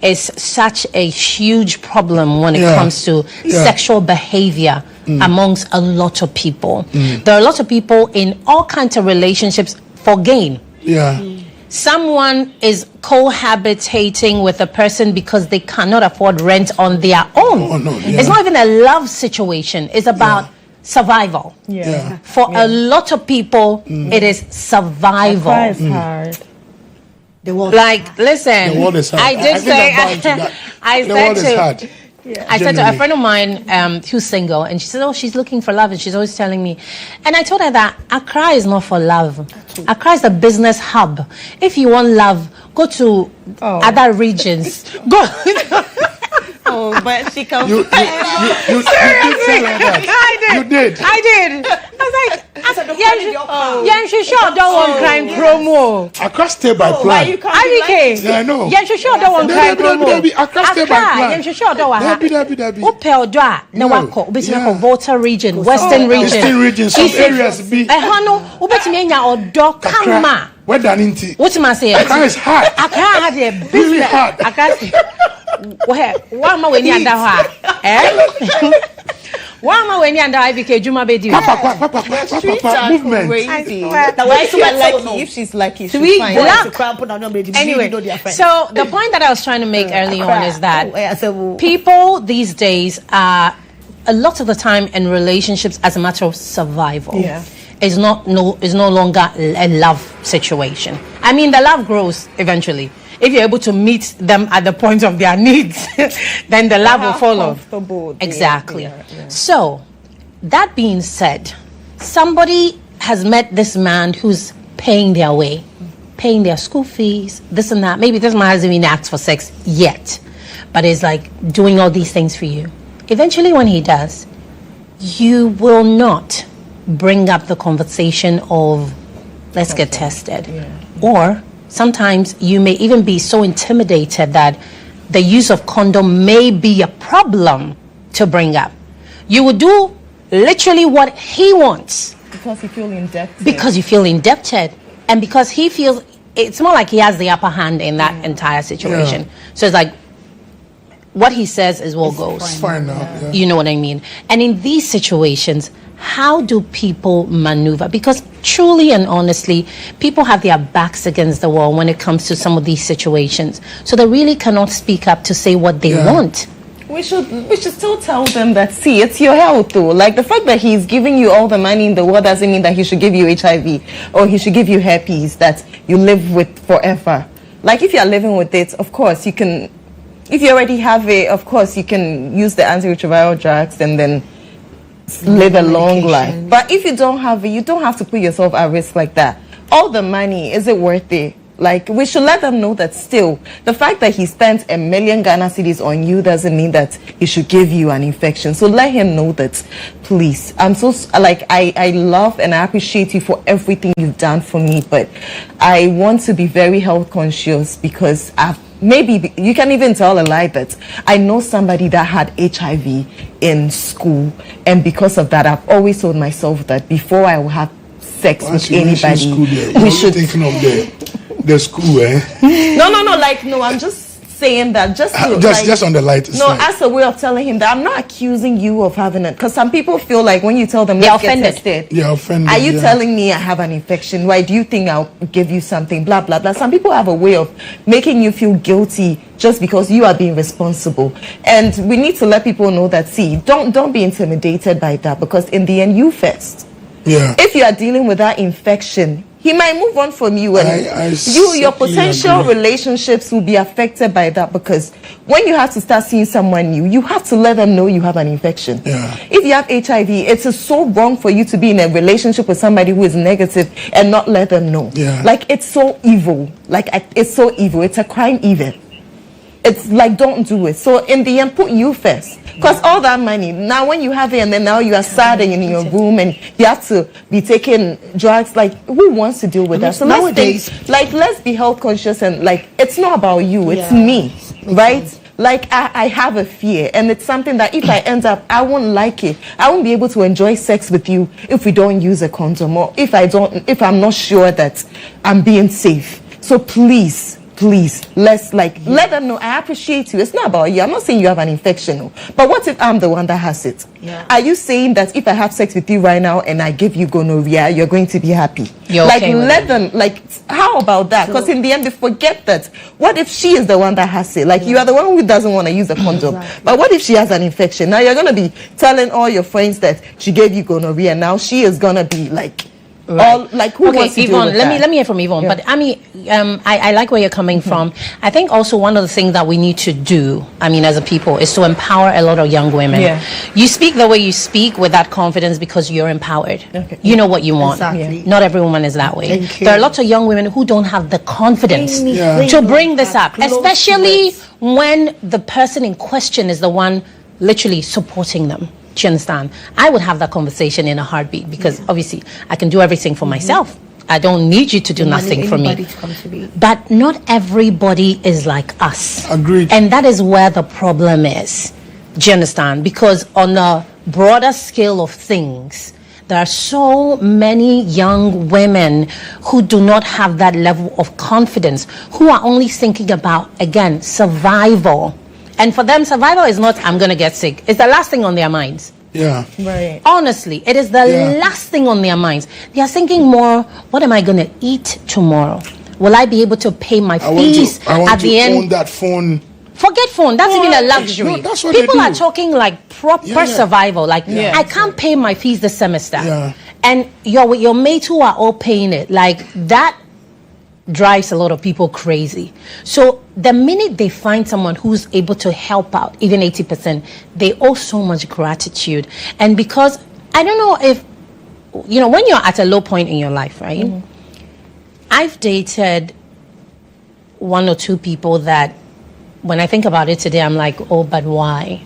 is such a huge problem when it comes to sexual behavior amongst a lot of people. There are a lot of people in all kinds of relationships for gain. Someone is cohabitating with a person because they cannot afford rent on their own. It's not even a love situation. It's about survival. For a lot of people, it is survival. It's hard. The world listen, the world is hard. I did say, I said to a friend of mine who's single, and she said, oh, she's looking for love, and she's always telling me. And I told her that Accra is not for love. Accra is a business hub. If you want love, go to other regions. Go. But she comes. You did tell her that. I did. You did. I did. I was like, Yeah, she sure don't want crime promo. Accra stay by plan. IBK. Yeah, I know. Yeah, she sure don't want crime promo. Accra stay by plan. Yeah, she sure don't want. Dabi. Upel doa na wako. Ubetimi ko Volta region, Western region. Western region, some areas be. Hano ubetimi enya odo kama. Where that into? What am I saying? Accra is hard. Accra had a business. Really hard. Accra. Where? Why am I when you under her? Why am I when you under IBK Juma Bedi? Papa, movement. Crazy. Like if she's lucky, she's fine. Anyway, so the point that I was trying to make early on is that people these days are a lot of the time in relationships as a matter of survival. Yeah. Is no longer a love situation. I mean, the love grows eventually. If you're able to meet them at the point of their needs, then the love will follow. Exactly. Yeah. So, that being said, somebody has met this man who's paying their way, paying their school fees, this and that. Maybe this man hasn't even asked for sex yet, but is like doing all these things for you. Eventually, when he does, you will not bring up the conversation of let's get tested. Yeah. Or sometimes you may even be so intimidated that the use of condom may be a problem to bring up. You will do literally what he wants. Because you feel indebted. Because you feel indebted. And because he feels, it's more like he has the upper hand in that entire situation. Yeah. So it's like, what he says is what goes. Fine now. Yeah. You know what I mean? And in these situations, how do people maneuver? Because truly and honestly, people have their backs against the wall when it comes to some of these situations. So they really cannot speak up to say what they want. We should still tell them that, see, it's your health though. Like the fact that he's giving you all the money in the world doesn't mean that he should give you HIV or he should give you herpes that you live with forever. Like if you're living with it, of course you can, if you already have it, of course you can use the antiretroviral drugs and then live a long life. But if you don't have it, you don't have to put yourself at risk like that. All the money, is it worth it? Like, we should let them know that still, the fact that he spent $1 million Ghana cedis on you doesn't mean that he should give you an infection. So let him know that, please. I'm so, like, I love and I appreciate you for everything you've done for me, but I want to be very health conscious because maybe you can even tell a lie that I know somebody that had HIV in school, and because of that, I've always told myself that before I will have sex with anybody, we should. Thinking of the school, eh? No. I'm just saying that just on the light side. No, as a way of telling him that I'm not accusing you of having it, because some people feel like when you tell them they're offended. You're offended. Are you telling me I have an infection? Why do you think I'll give you something? Blah blah blah. Some people have a way of making you feel guilty just because you are being responsible, and we need to let people know that. See, don't be intimidated by that, because in the end, you first. Yeah. If you are dealing with that infection, he might move on from you, and your potential relationships will be affected by that, because when you have to start seeing someone new, you have to let them know you have an infection. Yeah. If you have HIV, it's so wrong for you to be in a relationship with somebody who is negative and not let them know. Yeah. Like, it's so evil. It's so evil. It's a crime even. It's like, don't do it. So in the end, put you first. Because all that money, now when you have it and then now you are sad and in your room and you have to be taking drugs, like, who wants to deal with that? So nowadays, let's be health conscious, and like, it's not about you, it's me, right? Like, I have a fear, and it's something that if I end up, I won't like it. I won't be able to enjoy sex with you if we don't use a condom, or if I'm not sure that I'm being safe. So please, let's let them know I appreciate you. It's not about you. I'm not saying you have an infection, but what if I'm the one that has it? Yeah. Are you saying that if I have sex with you right now and I give you gonorrhea, you're going to be happy? Let them, how about that? Because in the end, they forget that. What if she is the one that has it? You are the one who doesn't want to use a condom. Exactly. But what if she has an infection? Now you're going to be telling all your friends that she gave you gonorrhea. Now she is going to be like, right. Who wants to Yvonne, let me hear from Yvonne. Yeah. But I like where you're coming from. I think also one of the things that we need to do, as a people, is to empower a lot of young women. Yeah. You speak the way you speak with that confidence because you're empowered. Okay. You know what you want. Exactly. Not every woman is that way. There are lots of young women who don't have the confidence to bring this up, especially when the person in question is the one literally supporting them. Do you understand? I would have that conversation in a heartbeat because obviously I can do everything for myself. I don't need you to do nothing for me. But not everybody is like us. Agreed. And that is where the problem is. Do you understand? Because on a broader scale of things, there are so many young women who do not have that level of confidence, who are only thinking about, again, survival. And for them, survival is not, I'm going to get sick. It's the last thing on their minds. Yeah. Right. Honestly, it is the last thing on their minds. They are thinking more, what am I going to eat tomorrow? Will I be able to pay my fees I want at the to end? own that phone. Forget phone. That's even a luxury. No, that's what People they are do. talking like proper survival. Like, I can't pay my fees this semester. Yeah. And you're with your mates who are all paying it. Like, that drives a lot of people crazy. So the minute they find someone who's able to help out, even 80%, they owe so much gratitude. And because, I don't know if, you know, when you're at a low point in your life, right? I've dated one or two people that, when I think about it today, I'm like, oh, but why?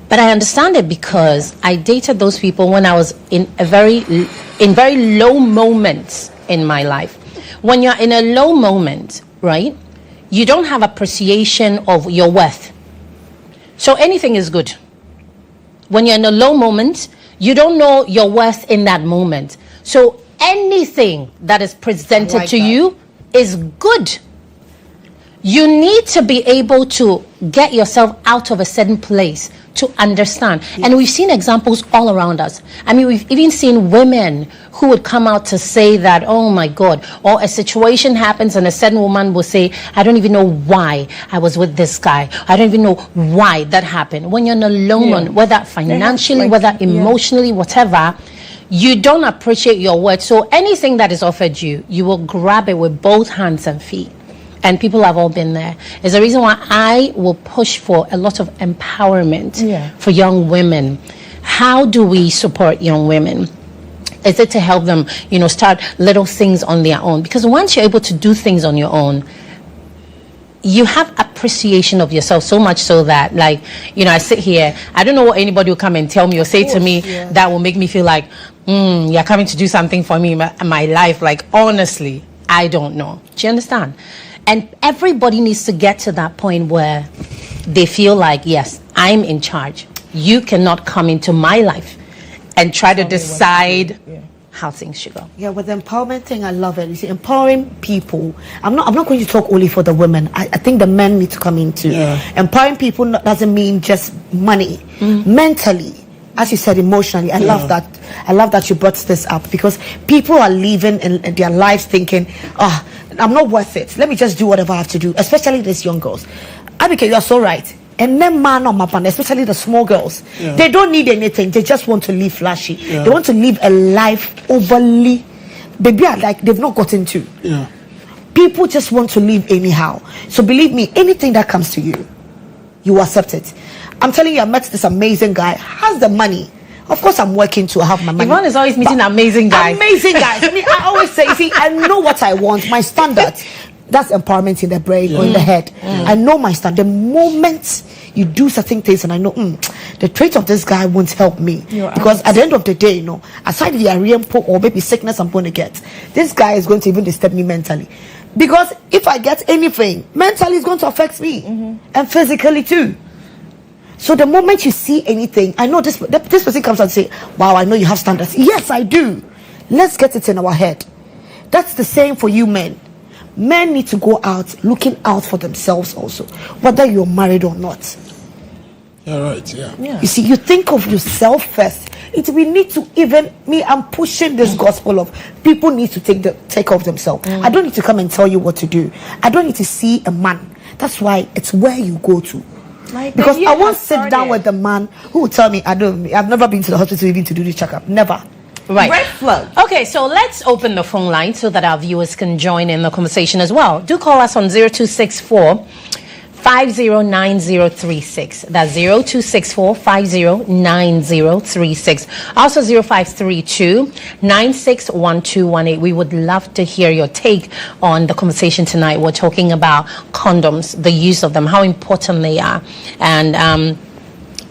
But I understand it because I dated those people when I was in very low moments in my life. When you're in a low moment, right, you don't have appreciation of your worth. So anything is good. When you're in a low moment, you don't know your worth in that moment. So anything that is presented to you is good. You need to be able to get yourself out of a certain place to understand. And we've seen examples all around us. I mean, we've even seen women who would come out to say that, oh my God, or a situation happens and a certain woman will say, I don't even know why I was with this guy. I don't even know why that happened. When you're in a low moment, whether financially, whether emotionally, whatever, you don't appreciate your worth. So anything that is offered you, you will grab it with both hands and feet. And people have all been there. It's the reason why I will push for a lot of empowerment for young women. How do we support young women? Is it to help them, you know, start little things on their own? Because once you're able to do things on your own, you have appreciation of yourself so much so that, like, you know, I sit here, I don't know what anybody will come and tell me or say to me that will make me feel like, you're coming to do something for me in my life. Like, honestly, I don't know. Do you understand? And everybody needs to get to that point where they feel like, yes, I'm in charge. You cannot come into my life and try to decide how things should go. Yeah, with the empowerment thing, I love it. You see, empowering people. I'm not going to talk only for the women. I think the men need to come in too. Empowering people doesn't mean just money. Mentally, as you said, emotionally. I love that. I love that you brought this up because people are living in their lives thinking, I'm not worth it. Let me just do whatever I have to do, especially these young girls. Abike, you're so right. And then man on my pan, especially the small girls, they don't need anything. They just want to live flashy. They want to live a life overly, baby, like they've not gotten to. People just want to live anyhow. So believe me, anything that comes to you, you accept it. I'm telling you, I met this amazing guy, has the money. Of course, I'm working to have my money. Yvonne is always meeting amazing guys. Amazing guys. I mean, I always say, see, I know what I want. My standard, that's empowerment in the brain or in the head. I know my standard. The moment you do certain things and I know, the trait of this guy won't help me. Because at the end of the day, you know, aside the ariampo or maybe sickness I'm going to get, this guy is going to even disturb me mentally. Because if I get anything, mentally it's going to affect me. And physically too. So the moment you see anything, I know this person comes and say, wow, I know you have standards. Yes, I do. Let's get it in our head. That's the same for you men. Men need to go out looking out for themselves also, whether you're married or not. You're right, You see, you think of yourself first. We need to I'm pushing this gospel of people need to take care of themselves. I don't need to come and tell you what to do. I don't need to see a man. That's why it's where you go to. Because I won't sit down with the man who will tell me I've never been to the hospital even to do the checkup. Never. Right. Red flag. Okay, so let's open the phone line so that our viewers can join in the conversation as well. Do call us on 0264 509036. That's 0264 509036. Also 0532 961218. We would love to hear your take on the conversation tonight. We're talking about condoms, the use of them, how important they are. And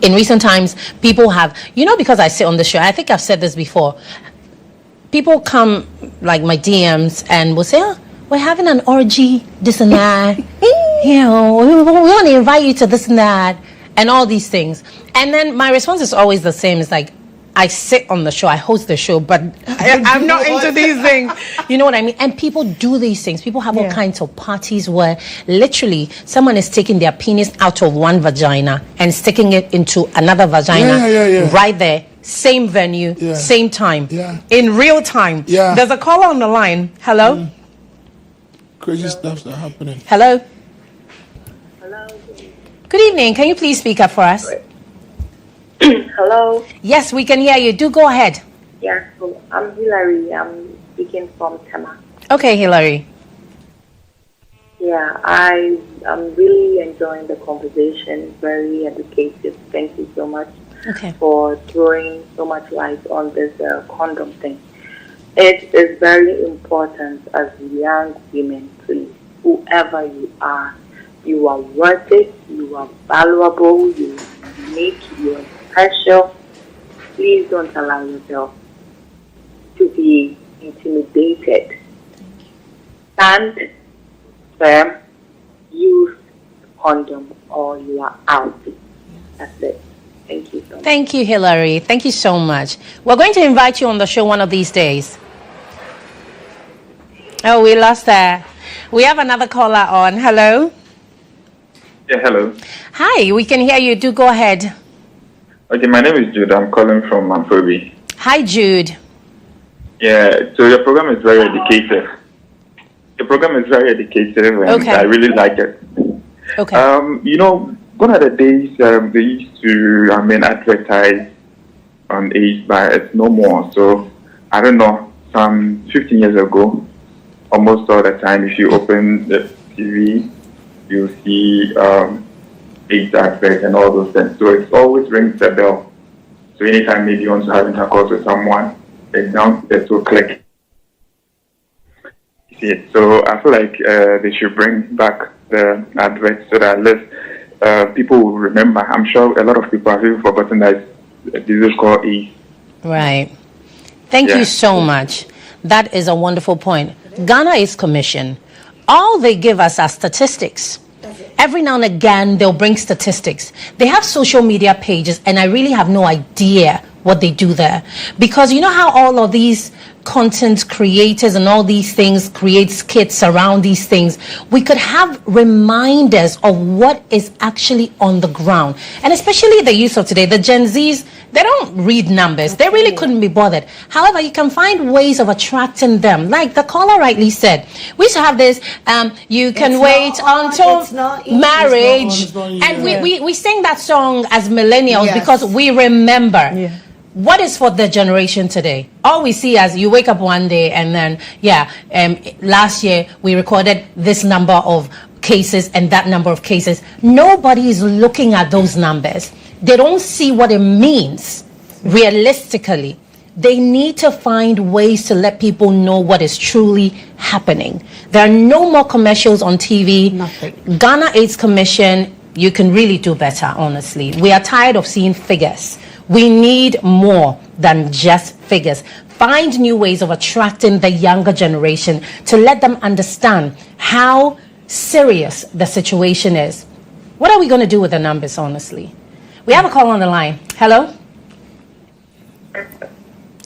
in recent times, people have, because I sit on the show, I think I've said this before. People come, like my DMs, and will say, oh, we're having an orgy, this and that. We want to invite you to this and that, and all these things. And then my response is always the same. It's like, I sit on the show, I host the show, but I'm not into these things. You know what I mean? And people do these things. People have all kinds of parties where literally someone is taking their penis out of one vagina and sticking it into another vagina right there. Same venue, same time, in real time. Yeah. There's a caller on the line. Hello? Crazy stuff's not happening. Hello? Hello. Good evening. Can you please speak up for us? Hello. Yes, we can hear you. Do go ahead. Yeah, so I'm Hilary. I'm speaking from Tema. Okay, Hilary. Yeah, I'm really enjoying the conversation. Very educative. Thank you so much for throwing so much light on this condom thing. It is very important as young women, please. Whoever you are worth it. You are valuable. You are unique. You are special. Please don't allow yourself to be intimidated. Stand firm, use condom, or you are out. That's it. Thank you so much. Thank you, Hilary. Thank you so much. We're going to invite you on the show one of these days. Oh, we lost her. We have another caller on. Hello? Yeah, hello. Hi, we can hear you. Do go ahead. Okay, my name is Jude. I'm calling from Manfobi. Hi, Jude. Yeah, so your program is very educative. Your program is very educative, and I really like it. Okay. Gone are the days they used to, advertise on age, but it's no more. So, I don't know, some 15 years ago, almost all the time, if you open the TV, you see age adverts and all those things. So it always rings the bell. So anytime maybe you want to have intercourse with someone, it's down there to click. You see it. So I feel like they should bring back the adverts so that at least people will remember. I'm sure a lot of people have even forgotten that this is called age. Right. Thank you so much. That is a wonderful point. Ghana AIDS Commission, all they give us are statistics. Every now and again, they'll bring statistics. They have social media pages, and I really have no idea what they do there. Because you know how all of these content creators and all these things create skits around these things? We could have reminders of what is actually on the ground. And especially the youth of today, the Gen Zs, they don't read numbers. They really couldn't be bothered. However, you can find ways of attracting them. Like the caller rightly said, we used to have this, you can wait until marriage. And we sing that song as millennials because we remember. Yeah. What is for the generation today? All we see as you wake up one day and then, last year we recorded this number of cases and that number of cases. Nobody is looking at those numbers. They don't see what it means realistically. They need to find ways to let people know what is truly happening. There are no more commercials on TV. Nothing. Ghana AIDS Commission, you can really do better, honestly. We are tired of seeing figures. We need more than just figures. Find new ways of attracting the younger generation to let them understand how serious the situation is. What are we going to do with the numbers, honestly? We have a call on the line. Hello?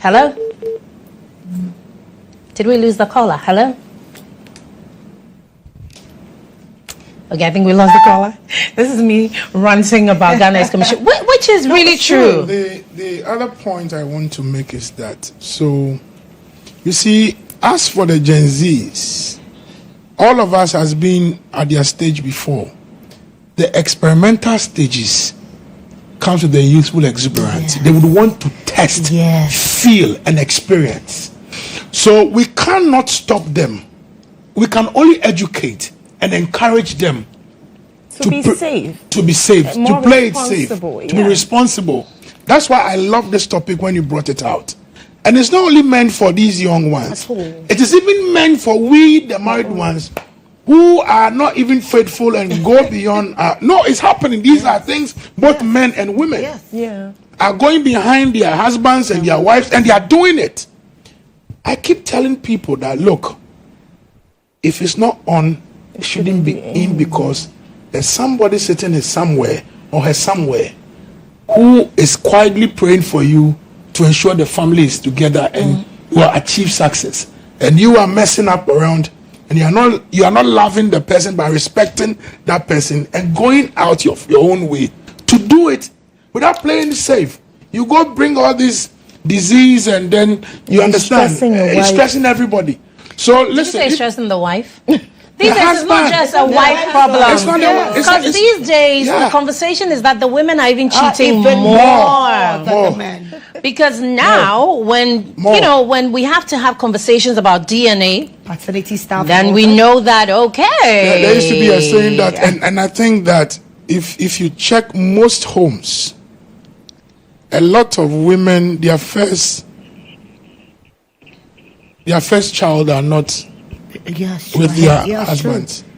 Hello? Did we lose the caller? Hello? Okay, I think we lost the caller. This is me ranting about Ghana AIDS Commission, which is really true. The other point I want to make is that, so, you see, as for the Gen Zs, all of us has been at their stage before. The experimental stages comes with the youthful exuberance. They would want to test, feel, and experience. So we cannot stop them. We can only educate and encourage them to be safe, to play it safe, to be responsible. That's why I love this topic when you brought it out. And it's not only meant for these young ones. It is even meant for we, the married ones, who are not even faithful and go beyond. No, it's happening. These are things both men and women are going behind their husbands and their wives, and they are doing it. I keep telling people that, look, if it's not on, it shouldn't be in, because there's somebody sitting somewhere who is quietly praying for you to ensure the family is together and will achieve success. And you are messing up around, and you are not loving the person by respecting that person and going out your own way to do it without playing it safe. You go bring all this disease, and then you understand it's stressing everybody. So listen, did you say stressing the wife? These days it's not just a wife problem. Because these days the conversation is that the women are even cheating more than the men. Because now when we have to have conversations about DNA, paternity stuff, then we know that there used to be a saying that, and I think that if you check most homes, a lot of women, their first child are not with their husbands. True.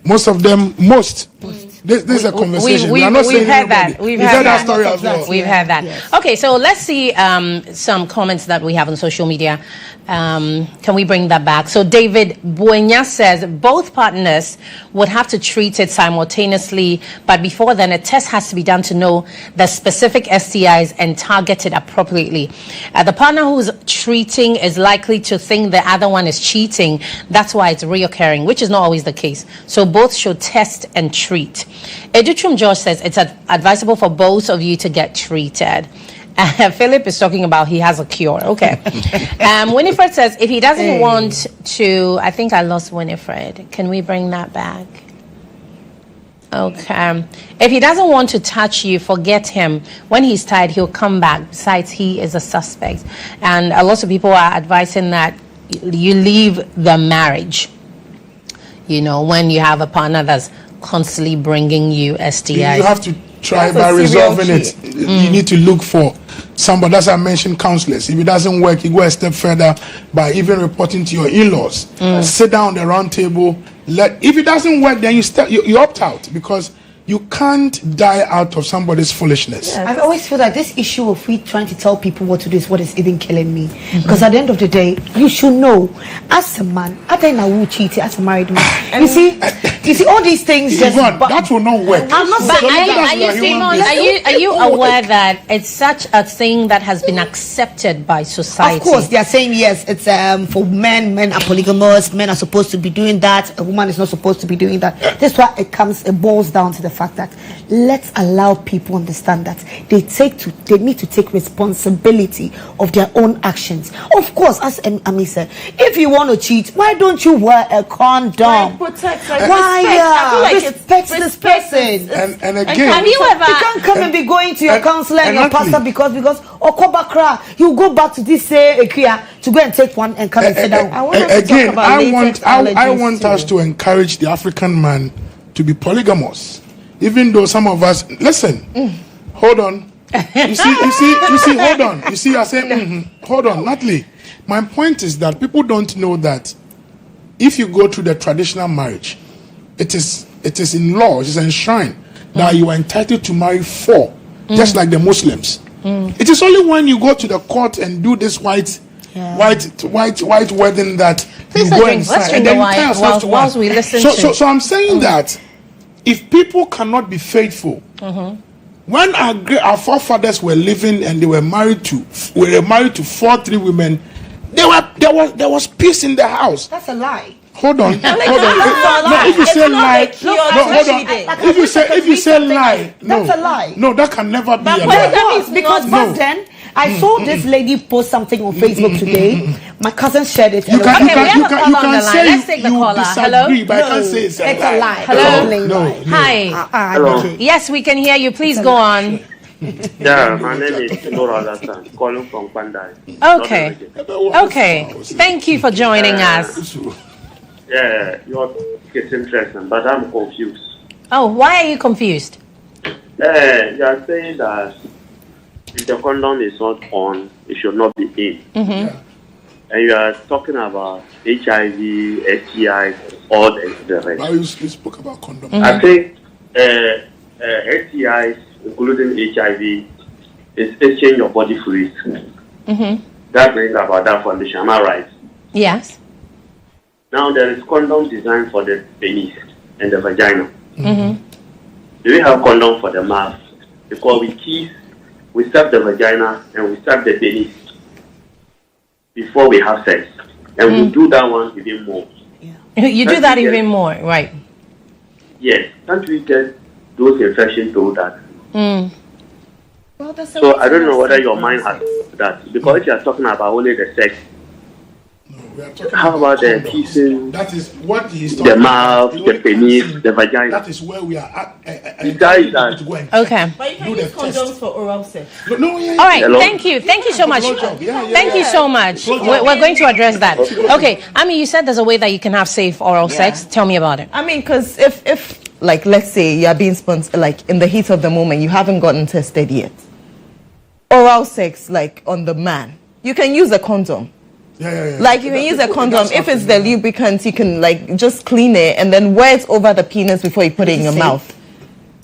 Most of them, this is a conversation. We are not saying heard that. We've heard that story as well. We've heard that. Yes. Okay, so let's see some comments that we have on social media. Can we bring that back? So David Buenya says both partners would have to treat it simultaneously, but before then a test has to be done to know the specific STIs and target it appropriately. The partner who's treating is likely to think the other one is cheating. That's why it's reoccurring, which is not always the case. So both should test and treat. Edutrum George says it's advisable for both of you to get treated. Philip is talking about he has a cure. Okay. Winifred says if he doesn't want to, I think I lost Winifred. Can we bring that back? Okay. If he doesn't want to touch you, forget him. When he's tired, he'll come back. Besides, he is a suspect. And a lot of people are advising that you leave the marriage. When you have a partner that's constantly bringing you STIs. You have to try by resolving it. You need to look for somebody. That's why I mentioned counselors. If it doesn't work, you go a step further by even reporting to your in-laws. Sit down on the round table. If it doesn't work, then you opt out, because you can't die out of somebody's foolishness. I always feel that this issue of we trying to tell people what to do is what is even killing me. Because at the end of the day, you should know, as a man, I think I will cheat as a married man. You see, all these things. That will not work. I'm not saying. Are you aware that it's such a thing that has been accepted by society? Of course, they are saying yes. It's for men. Men are polygamous. Men are supposed to be doing that. A woman is not supposed to be doing that. That's why it boils down to the fact that let's allow people understand that they need to take responsibility of their own actions. Of course, as Ami said, if you want to cheat, why don't you wear a condom? Respect this person. And again, have you ever? You can't come and be going to your counselor and your pastor because Okobakra, you go back to this to go and take one and come and sit down. I want us to encourage the African man to be polygamous. Even though some of us hold on. You see, hold on. You see, I say, hold on, Natalie. My point is that people don't know that if you go through the traditional marriage, it is in law, it is enshrined that you are entitled to marry 4, just like the Muslims. It is only when you go to the court and do this white wedding that you go and sign, and then you tell yourself to whilst we listen. So I'm saying that if people cannot be faithful, when our forefathers were living and they were married to 4-3 women, there was peace in the house. That's a lie. Hold on. If you say lie, If you say lie, that's a lie. No, that can never be a lie. Because back then, I saw this lady post something on Facebook today. My cousin shared it. You can say let's take the caller. Disagree, Hello? but I can't say it's a lie. Hello? No. Hi. Hello. Yes, we can hear you. Please go on. Yeah, my name is Nora, calling from Pandai. Okay. Thank you for joining us. Yeah, it's interesting, but I'm confused. Oh, why are you confused? You are saying that if the condom is not on, it should not be in. and you are talking about HIV, STI, all the rest. Now you spoke about condom. I think STIs, including HIV, is exchange of body fluids. That brings about that condition. Am I right? Yes. Now there is condom designed for the penis and the vagina. Do we have condom for the mouth? Because we kiss, we start the vagina and we start the penis before we have sex, and we do that one even more. You do that even more, right? Yes. Can't we get those infections through that? Well, so I don't know whether your mind has that, because if you are talking about only the sex, We are talking how about the condoms. kissing, That is what he's the talking mouth, about. the penis, the vagina? That is where we are at. Besides that- to go and Okay. But you can do the use condoms test. for oral sex. No, yeah. All right, Hello? thank you so much. Blowjob, yeah. Thank you so much. We're going to address that. Okay, I mean, you said there's a way that you can have safe oral sex. Tell me about it. I mean, because if like, let's say you are being like in the heat of the moment, you haven't gotten tested yet. Oral sex, like on the man, you can use a condom. Yeah. Like you can use a condom. If it's the lubricant, you can like just clean it and then wear it over the penis before you put it in your mouth.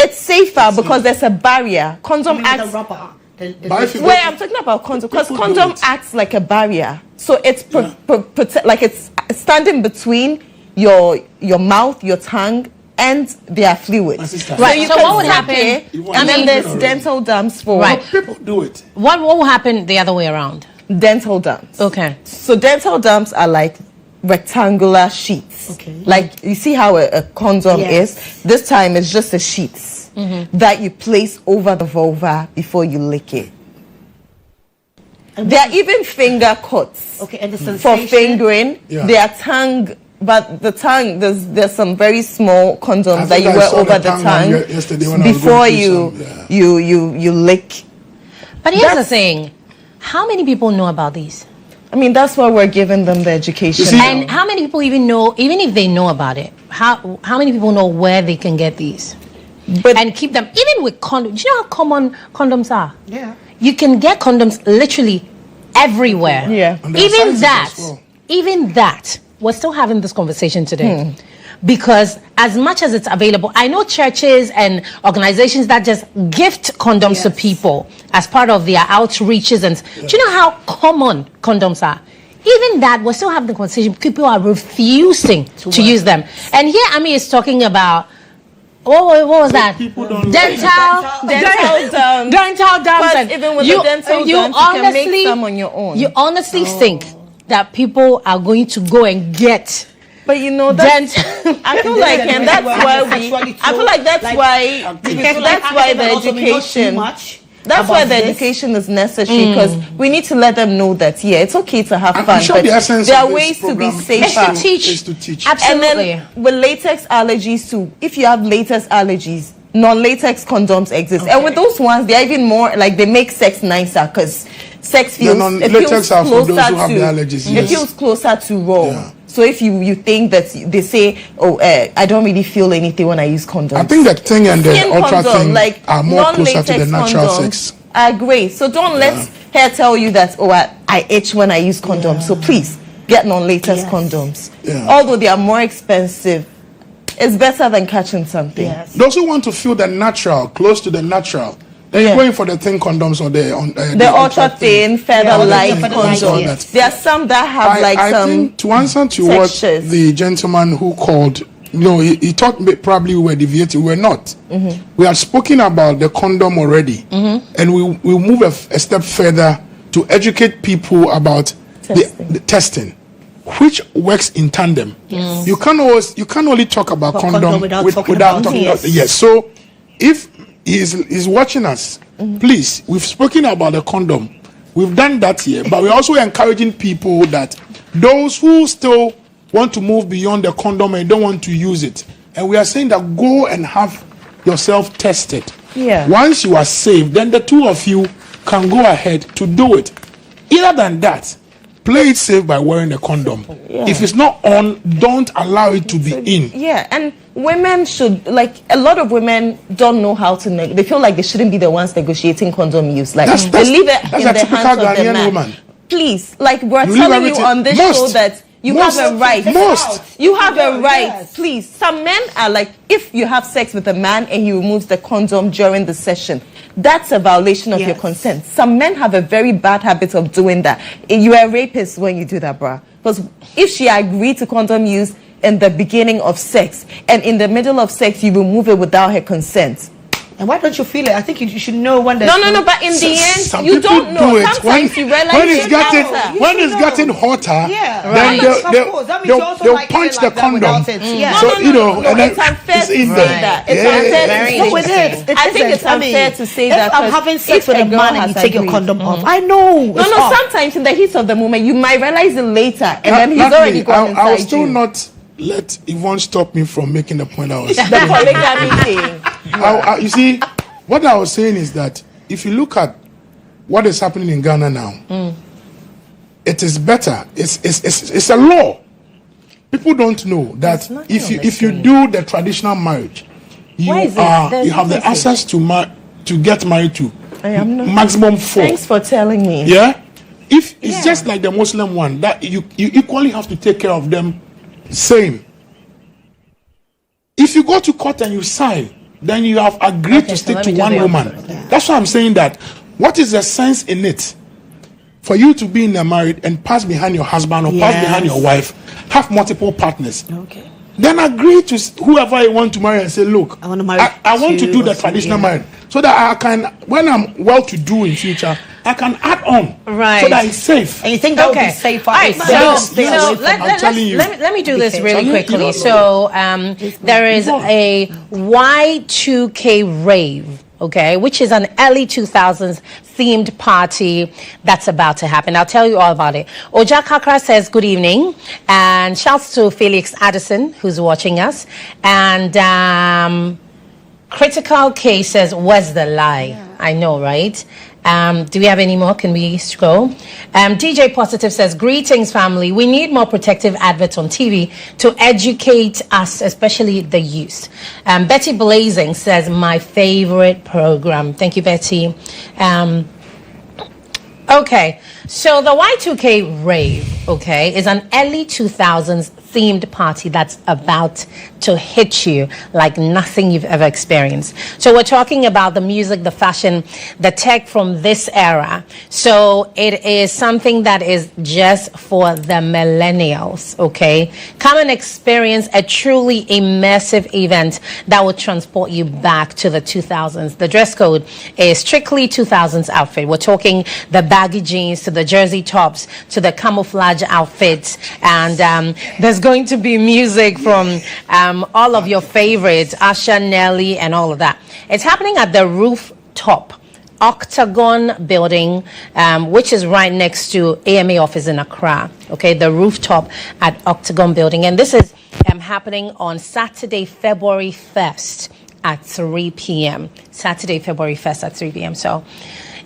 It's safer because there's a barrier. Condom acts. rubber. But if you Wait, I'm talking about condom because People do condom it. acts like a barrier. So it's like it's standing between your mouth, your tongue, and their fluids. My sister. Right, you so can what would suck happen- it, You and want then to there's do it dental dams for Right. people do it. What will happen the other way around? dental dams. Okay. So dental dams are like rectangular sheets. Okay. Like you see how a condom Yes. is? This time it's just the sheets that you place over the vulva before you lick it. There are even finger cuts Okay, and the for sensation. fingering. Yeah. Their tongue, but the tongue, there's some very small I condoms that think you I wear saw over the the tongue one tongue yesterday when I was before going you through some, yeah. you lick. But here's the thing. How many people know about these? I mean, that's why we're giving them the education. see- now. And how many people even know, even if they know about it, how many people know where they can get these? But And keep them, even with condoms. Do you know how common condoms are? Yeah. You can get condoms literally everywhere. Yeah. And there are Even sizes that, as well. even that, we're still having this conversation today. Because as much as it's available, I know churches and organizations that just gift condoms to people as part of their outreaches. And do you know how common condoms are? Even that, we're still having the conversation. People are refusing to use them. And here, Ami is talking about, what was that? People don't Dental dams. Dental dams. But And even with the dental dams, you can make some on your own. You honestly think that people are going to go and get But you know that dental? I feel like, and that's why I feel like that's why the education. That's why the education is necessary because we need to let them know that it's okay to have I'm fun, sure but the essence there of are this ways to be program safer. is to teach. And Absolutely. then with latex allergies too, if you have latex allergies, non-latex condoms exist, and with those ones, they're even more like they make sex nicer because sex feels it non-latex feels are for those closer who have to the allergies, it yes. feels closer to raw. Yeah. So if you think that they say, I don't really feel anything when I use condoms. I think the thing and the Skin ultra condom, thing like are more closer to non-latex the natural condoms sex. are great. So don't let hair tell you that I itch when I use condoms. So please get non-latex condoms. Yeah. Although they are more expensive, it's better than catching something. Yes. Those who want to feel the natural, close to the natural, they're going for the thin condoms or The ultra thin, feather light condoms. yes. There are some that have I some think to answer to textures. what the gentleman who called, he thought probably we were deviating. We're not. We had spoken about the condom already, and we move a step further to educate people about the testing, which works in tandem. You can't only talk about condom without without talking talking about about yes. So if he's watching us, please, we've spoken about the condom. We've done that here, but we're also encouraging people that those who still want to move beyond the condom and don't want to use it, and we are saying that go and have yourself tested. Yeah. Once you are safe, then the two of you can go ahead to do it. Other than that, play it safe by wearing a condom. If it's not on, don't allow it to be in. Yeah, and women should, like, a lot of women don't know how to, they feel like they shouldn't be the ones negotiating condom use. Like, they leave it in a the typical hands of the Ghanaian man. woman. please, like we're You telling you on this show that you have a right. You have a right. Yes. Please. Some men are like, if you have sex with a man and he removes the condom during the session, that's a violation of your consent. Some men have a very bad habit of doing that. You are a rapist when you do that, bruh. Because if she agreed to condom use in the beginning of sex and in the middle of sex you remove it without her consent, and why don't you feel it? I think you should know when there's no, but in the end, you don't know. Do Sometimes you realize when it's getting hotter, then they'll punch the condom. So, you know, and it's unfair to say that. It's unfair to say that. I think it's unfair to say that. If I'm having sex with a man and you take your condom off, I know. No, sometimes in the heat of the moment, you might realize it later, and then he's already gone inside you. I will still not let Yvonne stop me from making the point I was the polygamy thing. You see, what I was saying is that if you look at what is happening in Ghana now, it is better. It's a law. People don't know that if you do the traditional marriage, you have the access to get married to maximum 4. Thanks for telling me. Yeah, if it's just like the Muslim one, that you equally have to take care of them. Same. If you go to court and you sign, then you have agreed to stick to one woman. That's why I'm saying that. What is the sense in it for you to be in a married and pass behind your husband or pass behind your wife, have multiple partners? Okay. Then agree to whoever you want to marry and say, look, I want to do the traditional marriage so that I can, when I'm well-to-do in future, I can add on so that it's safe. And you think that would be safe? Right, let me do this really quickly. So there is a Y2K rave, okay, which is an early 2000s themed party that's about to happen. I'll tell you all about it. Oja Kakra says good evening, and shouts to Felix Addison, who's watching us. And Critical K says, where's the lie? Yeah. I know, right? Do we have any more? Can we scroll? DJ Positive says, greetings, family. We need more protective adverts on TV to educate us, especially the youth. Betty Blazing says, my favorite program. Thank you, Betty. Okay, so the Y2K rave, okay, is an early 2000s themed party that's about to hit you like nothing you've ever experienced. So we're talking about the music, the fashion, the tech from this era. So it is something that is just for the millennials, okay? Come and experience a truly immersive event that will transport you back to the 2000s. The dress code is strictly 2000s outfit. We're talking the baggy jeans to the jersey tops to the camouflage outfits, and there's going to be music from all of your favorites, Asha, Nelly, and all of that. It's happening at the rooftop Octagon building, which is right next to AMA office in Accra. Okay, the rooftop at Octagon building, and this is happening on Saturday, February 1st at 3 p.m. Saturday, February 1st at 3 p.m. So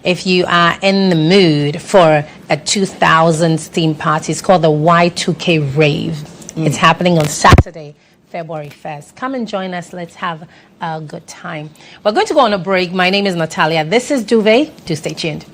if you are in the mood for a 2000s theme party, it's called the Y2K Rave. It's happening on Saturday, February 1st. Come and join us. Let's have a good time. We're going to go on a break. My name is Natalia. This is Duvet. Do stay tuned.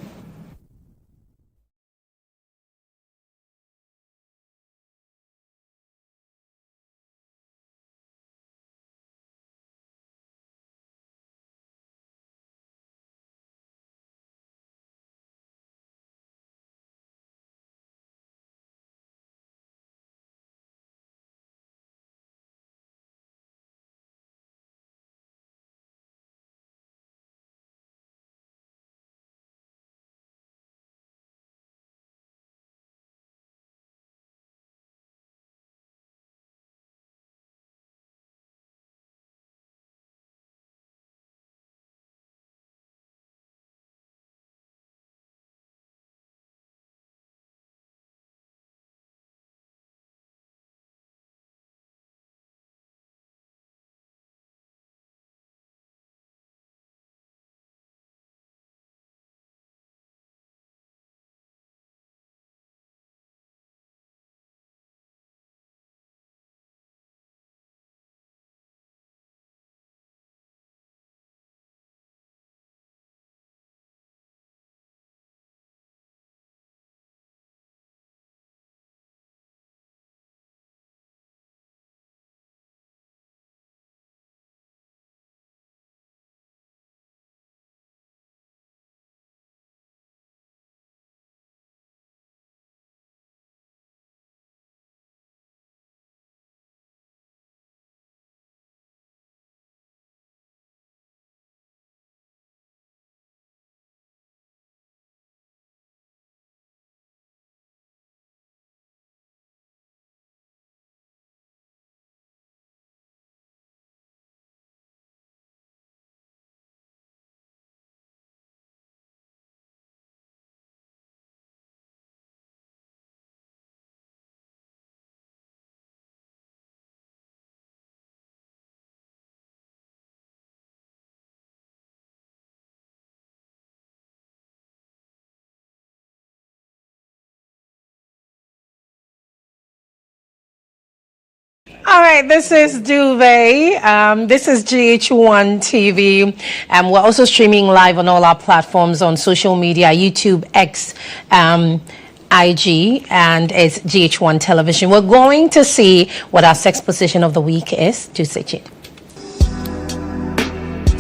All right, this is Duvet. This is GHOne TV. We're also streaming live on all our platforms on social media, YouTube, X, IG, and it's GHOne Television. We're going to see what our sex position of the week is. Do say it.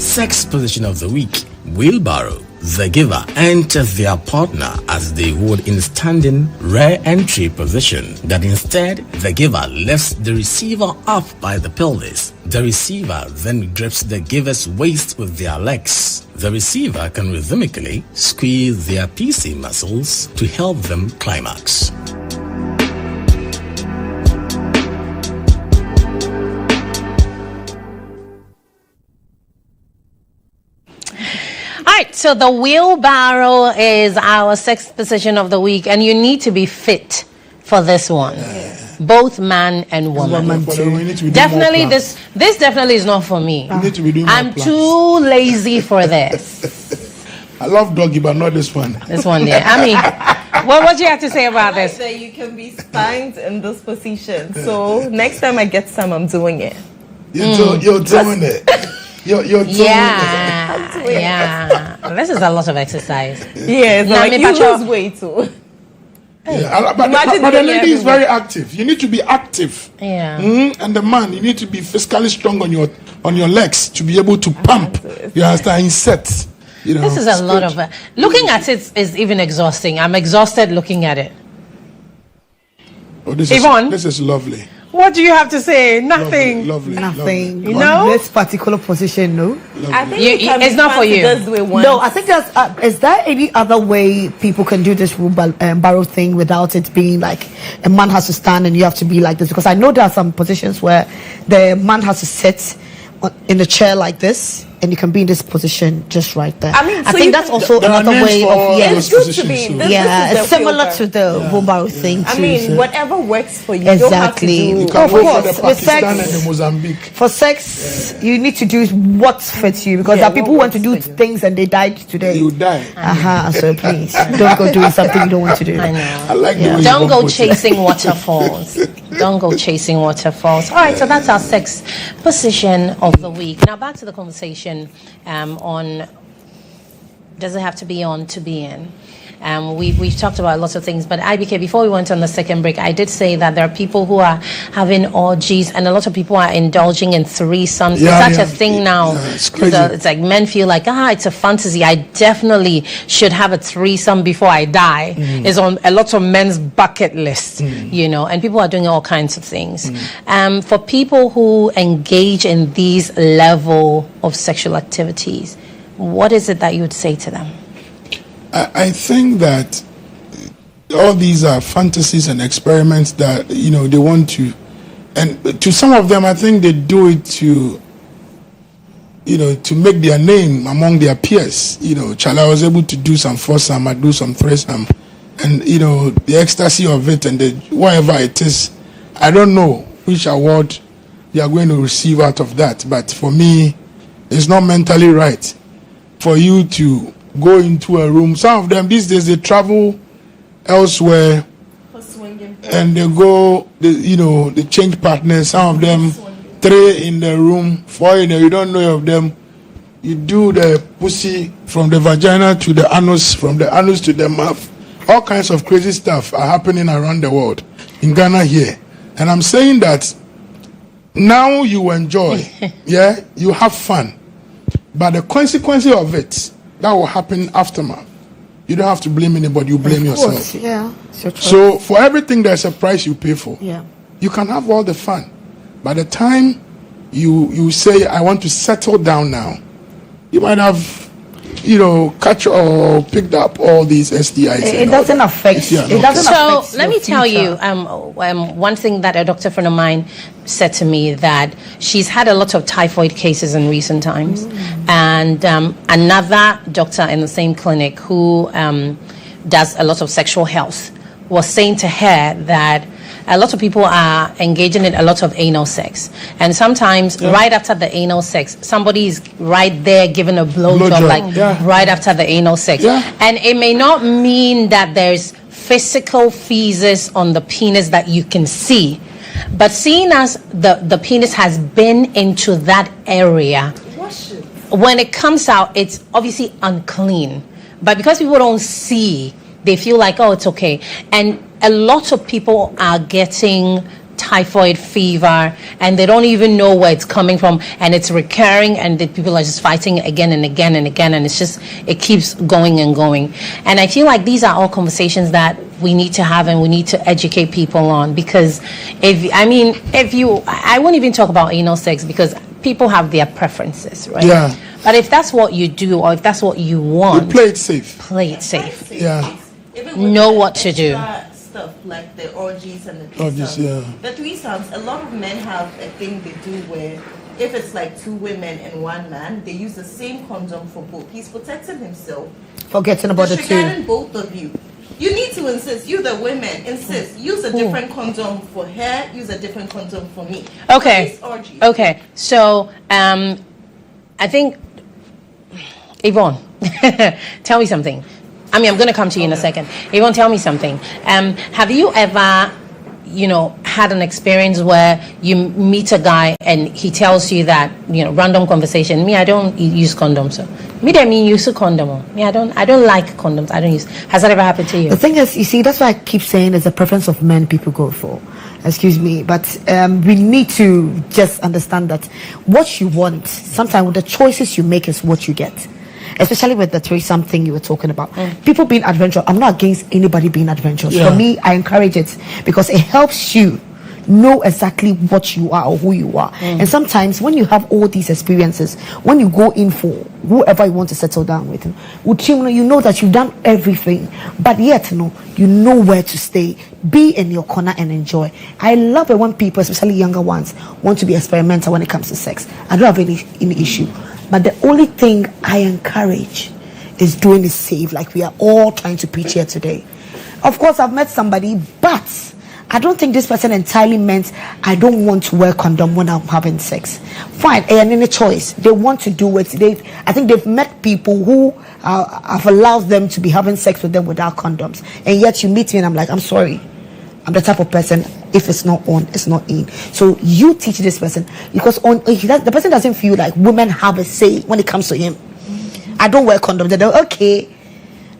Sex position of the week, wheelbarrow. The giver enters their partner as they would in standing rear entry position, that instead the giver lifts the receiver up by the pelvis. The receiver then grips the giver's waist with their legs. The receiver can rhythmically squeeze their PC muscles to help them climax. So the wheelbarrow is our sex position of the week, and you need to be fit for this one. Both man and woman. Definitely, this definitely is not for me. I'm too lazy for this. I love doggy, but not this one. This one, yeah. I mean, what do you have to say about this? That you can be spanked in this position. So next time I get some, I'm doing it. You're doing it. You're doing it. Yeah. This is a lot of exercise. Yes, like you lose weight too. Yeah, but the lady is very active. You need to be active. Yeah. And the man, you need to be physically strong on your legs to be able to pump. You understand? In sets. This is a lot of looking at it is even exhausting. I'm exhausted looking at it. Oh, this is lovely. What do you have to say? Nothing. Lovely. Nothing. You know? This particular position, no. I think it's not for you. No, I think that's. Is there any other way people can do this wheelbarrow thing without it being like a man has to stand and you have to be like this? Because I know there are some positions where the man has to sit in a chair like this, and you can be in this position just right there. I mean, I think that's also another way of it's good to be. It's similar to the wheelbarrow thing too. I mean, whatever works for you. Exactly. You can of go course, for the Pakistan and the Mozambique. For sex, you need to do what fits you, because there are people who want to do things and they died today. You die. So please don't go doing something you don't want to do. I know. I like the way Don't go chasing waterfalls. Don't go chasing waterfalls. All right, so that's our sex position of the week. Now back to the conversation on does it have to be on to be in? We've talked about lots of things, but IBK, before we went on the second break, I did say that there are people who are having orgies, and a lot of people are indulging in threesomes. It's such a thing now. It's crazy. It's like men feel like, it's a fantasy. I definitely should have a threesome before I die. It's on a lot of men's bucket list, and people are doing all kinds of things. For people who engage in these level of sexual activities, what is it that you would say to them? I think that all these are fantasies and experiments that they want to, and to some of them, I think they do it to make their name among their peers. Chala was able to do some foursome, I do some threesome, and the ecstasy of it and the whatever it is. I don't know which award they are going to receive out of that, but for me, it's not mentally right for you to go into a room. Some of them these days they travel elsewhere and they go, they change partners. Some of them 3 in the room, 4 in there. You don't know of them. You do the pussy from the vagina to the anus, from the anus to the mouth. All kinds of crazy stuff are happening around the world. In Ghana here, and I'm saying that now you enjoy, you have fun, but the consequences of it that will happen aftermath. You don't have to blame anybody, you blame yourself. Yeah. So for everything there's a price you pay for. Yeah. You can have all the fun. By the time you say I want to settle down now, you might have catch or picked up all these STIs. It doesn't affect. It doesn't affect. So let me tell you, one thing that a doctor friend of mine said to me, that she's had a lot of typhoid cases in recent times, and another doctor in the same clinic who does a lot of sexual health was saying to her that a lot of people are engaging in a lot of anal sex, and sometimes right after the anal sex, somebody is right there giving a blowjob, right after the anal sex, and it may not mean that there's physical feces on the penis that you can see, But seeing as the penis has been into that area, when it comes out, it's obviously unclean. But because people don't see, they feel like, oh, it's okay. And a lot of people are getting typhoid fever and they don't even know where it's coming from, and it's recurring, and the people are just fighting again and again and again, and it keeps going and going. And I feel like these are all conversations that we need to have and we need to educate people on, because I won't even talk about anal sex because people have their preferences, right? Yeah. But if that's what you do, or if that's what you want, you play it safe. Play it safe. Yeah. Know what to do. Stuff like the orgies and the Orgies, yeah. The threesomes, a lot of men have a thing they do where if it's like 2 women and 1 man, they use the same condom for both. He's protecting himself. Forgetting about the two. Disregarding both of you. You need to insist. You, the women, insist. Use a different condom for her. Use a different condom for me. Okay. Okay. So, I think, Yvonne, tell me something. I'm going to come to you in a second. Yvonne, tell me something. Have you ever, had an experience where you meet a guy and he tells you that, random conversation, me, I don't use condoms. So, me, I mean, use a condom. Me, I don't like condoms. I don't use. Has that ever happened to you? The thing is, you see, that's why I keep saying it's a preference of men people go for. Excuse me, but we need to just understand that what you want, sometimes the choices you make is what you get. Especially with the threesome thing you were talking about. People being adventurous. I'm not against anybody being adventurous. Yeah. For me, I encourage it because it helps you know exactly what you are or who you are. And sometimes when you have all these experiences, when you go in for whoever you want to settle down with, you know that you've done everything, but yet you know where to stay. Be in your corner and enjoy. I love it when people, especially younger ones, want to be experimental when it comes to sex. I don't have any issue. But the only thing I encourage is doing it safe, like we are all trying to preach here today. Of course, I've met somebody, but I don't think this person entirely meant I don't want to wear condom when I'm having sex. Fine, and any choice. They want to do it. I think they've met people who have allowed them to be having sex with them without condoms. And yet you meet me and I'm like, I'm sorry. I'm the type of person, if it's not on, it's not in. So you teach this person, because the person doesn't feel like women have a say when it comes to him. I don't wear condoms. They're okay.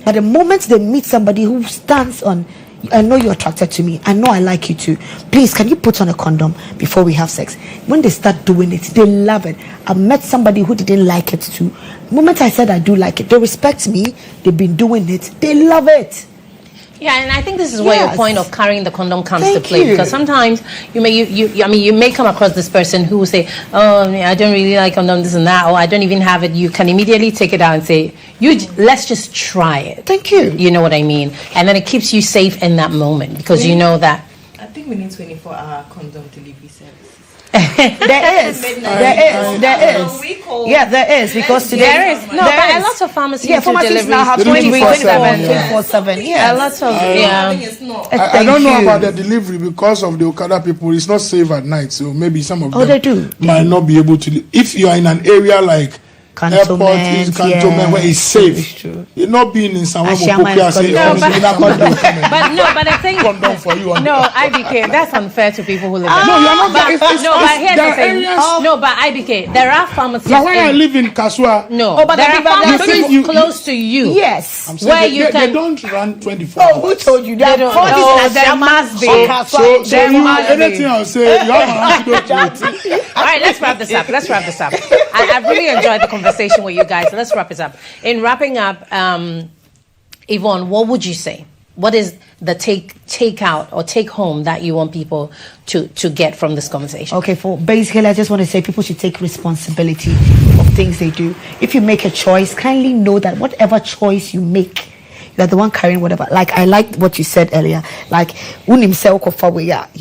But the moment they meet somebody who stands on, I know you're attracted to me, I know I like you too, please can you put on a condom before we have sex? When they start doing it, they love it. I met somebody who didn't like it too. The moment I said I do like it, they respect me, they've been doing it, they love it. Yeah, and I think this is where your point of carrying the condom comes to play. Because sometimes you may come across this person who will say, "Oh, I don't really like condom, this and that," or "I don't even have it." You can immediately take it out and say, let's just try it. Thank you. You know what I mean? And then it keeps you safe in that moment because you know that. I think we need 24-hour condom delivery services. There is. Yeah, there is, because today there is. No, but a lot of pharmacies pharmacies now have 24/7. Yeah, a lot of I don't know about the delivery because of the Okada people. It's not safe at night, so maybe some of them might not be able to. If you are in an area like airport, where it's safe. You're not being in someone who but the thing is, IBK, that's unfair to people who live there. No, you're not. But here's the thing. But IBK, there are pharmacies. Like when I live in Kasua. But there are pharmacies close to you. Yes. Where you can. They don't run 24 hours. Who told you that? There must be. Anything I'll say, you have an antidote to it. All right, let's wrap this up. I've really enjoyed the conversation with you guys. So let's wrap it up. In wrapping up, Yvonne, what would you say? What is the take out or take home that you want people to get from this conversation? Okay, basically, I just want to say people should take responsibility of things they do. If you make a choice, kindly know that whatever choice you make, you are the one carrying whatever. Like, I liked what you said earlier. Like, you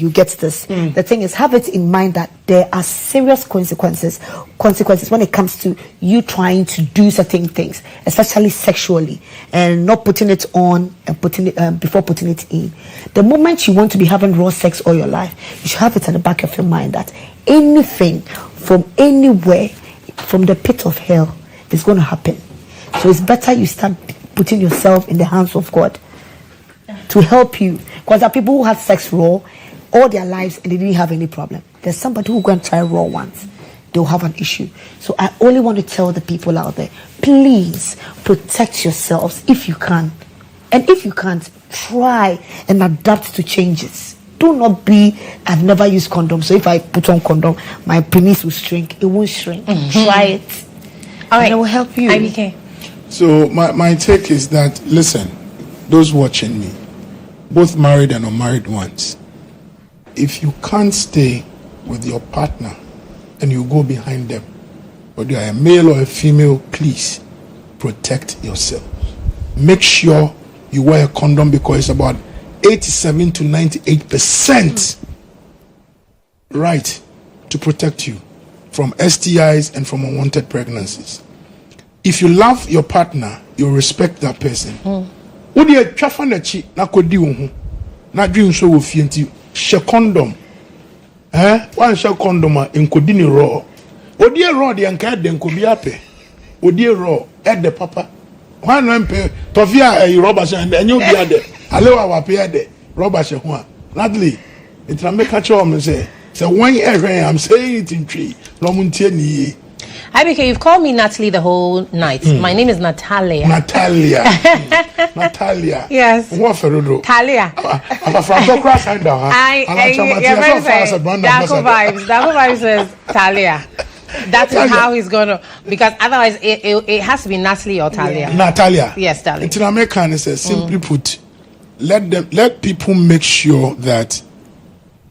get this. The thing is, have it in mind that there are serious consequences when it comes to you trying to do certain things, especially sexually, and not putting it on and putting it before putting it in. The moment you want to be having raw sex all your life, you should have it at the back of your mind that anything from anywhere, from the pit of hell, is going to happen. So it's better you start putting yourself in the hands of God to help you, because there are people who have sex raw all their lives and they didn't have any problem. There's somebody who go and try raw ones, they'll have an issue. So I only want to tell the people out there, please protect yourselves if you can. And if you can't, try and adapt to changes. Do not be, I've never used condom, so if I put on condom, my penis will shrink. It won't shrink. Try it. All right. And it will help you. IBK. So my take is that, listen, those watching me, both married and unmarried ones, if you can't stay with your partner and you go behind them, whether you're a male or a female, please protect yourself. Make sure you wear a condom, because it's about 87 to 98% right to protect you from STIs and from unwanted pregnancies. If you love your partner, you respect that person. Odi e twafa na chi na kodi wo hu na dwen so wo fie nti she condom wan she condom a enkodi ni raw. Odi e raw de enka de enkobi ape. Odi e raw e de papa wan na mpe tofia e rubber she enye obi ade alewa wa pe ade rubber she ho a Natalia it na make catch am say when I'm saying it in tree no muntie ni. IBK, you've called me Natalie the whole night. My name is Natalia. Natalia. Natalia. Yes. What for you? Talia. I'm from Docra side down. Daco vibes says Talia. That is how he's gonna, because otherwise it has to be Natalie or Talia. Yeah. Natalia. Yes, darling. In American, it says simply put, let people make sure that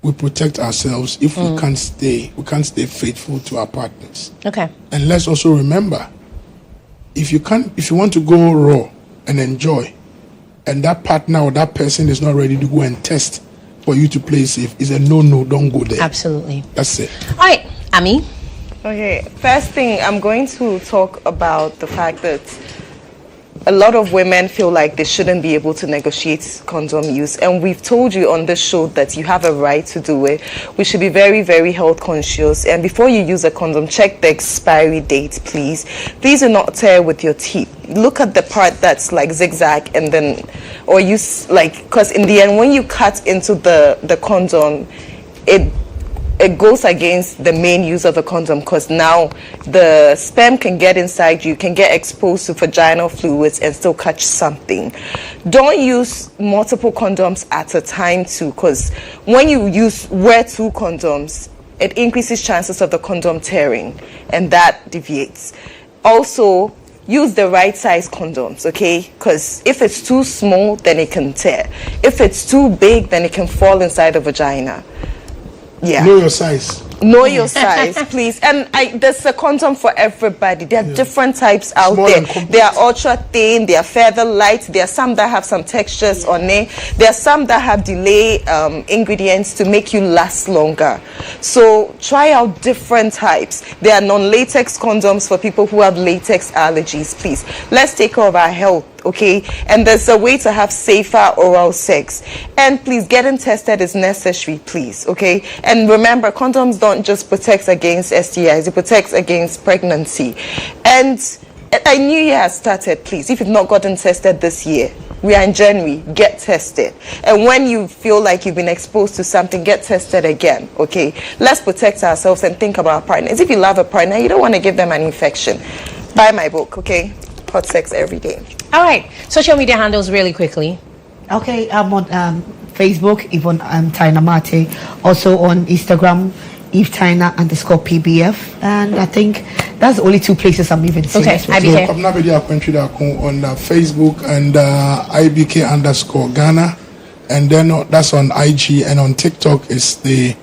we protect ourselves. If we can't stay faithful to our partners. Okay. And let's also remember, if you want to go raw and enjoy, and that partner or that person is not ready to go and test for you to play safe, is a no, don't go there. Absolutely. That's it. All right, Ami. Okay, first thing, I'm going to talk about the fact that a lot of women feel like they shouldn't be able to negotiate condom use. And we've told you on this show that you have a right to do it. We should be very, very health conscious. And before you use a condom, check the expiry date, please. Please do not tear with your teeth. Look at the part that's like zigzag and then, or use like, because in the end, when you cut into the condom, it goes against the main use of a condom, because now the sperm can get inside you, can get exposed to vaginal fluids and still catch something. Don't use multiple condoms at a time too, because when you wear two condoms, it increases chances of the condom tearing, and that deviates. Also, use the right size condoms, okay? Because if it's too small, then it can tear. If it's too big, then it can fall inside the vagina. Yeah. Know your size. Know your size, please. And there's a condom for everybody. There are different types out there. They are ultra thin, they are feather light, there are some that have some textures on it. There are some that have delay ingredients to make you last longer. So try out different types. There are non-latex condoms for people who have latex allergies, please. Let's take care of our health. Okay, and there's a way to have safer oral sex, and please, getting tested is necessary, please. Okay, and remember, condoms don't just protect against STIs, it protects against pregnancy. And a new year has started. Please, if you've not gotten tested this year, we are in January, get tested. And when you feel like you've been exposed to something, get tested again. Okay, let's protect ourselves and think about our partners. If you love a partner, you don't want to give them an infection, buy my book. Okay, Hot Sex Every Day. All right, social media handles really quickly. Okay, I'm on Facebook, Yvonne Taina Mate. Also on Instagram, Eve Taina _PBF. And I think that's the only two places I'm even seeing. Okay, IBK. So, on Facebook and IBK _Ghana. And then that's on IG, and on TikTok is the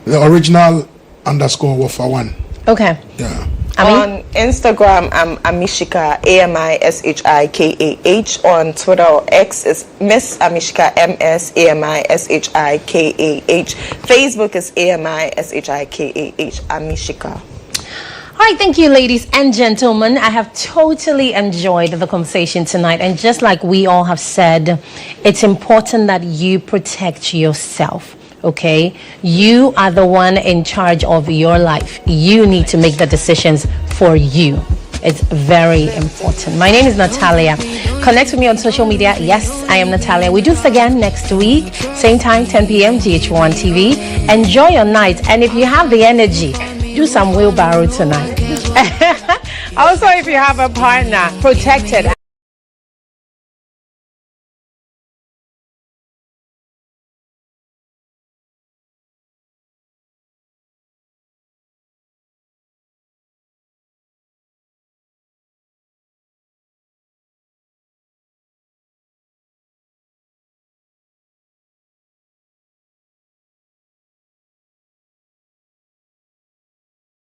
original _Wafa1. Okay. Yeah. On Instagram, I'm Amishika, AMISHIKAH. On Twitter or X is Miss Amishika, MS AMISHIKAH. Facebook is AMISHIKAH, Amishika. All right, thank you, ladies and gentlemen. I have totally enjoyed the conversation tonight. And just like we all have said, it's important that you protect yourself. Okay, you are the one in charge of your life. You need to make the decisions for you. It's very important. My name is Natalia. Connect with me on social media. Yes, I am Natalia. We do this again next week, same time, 10 p.m. GHOne TV. Enjoy your night, and if you have the energy, do some wheelbarrow tonight. Also, if you have a partner, protect it.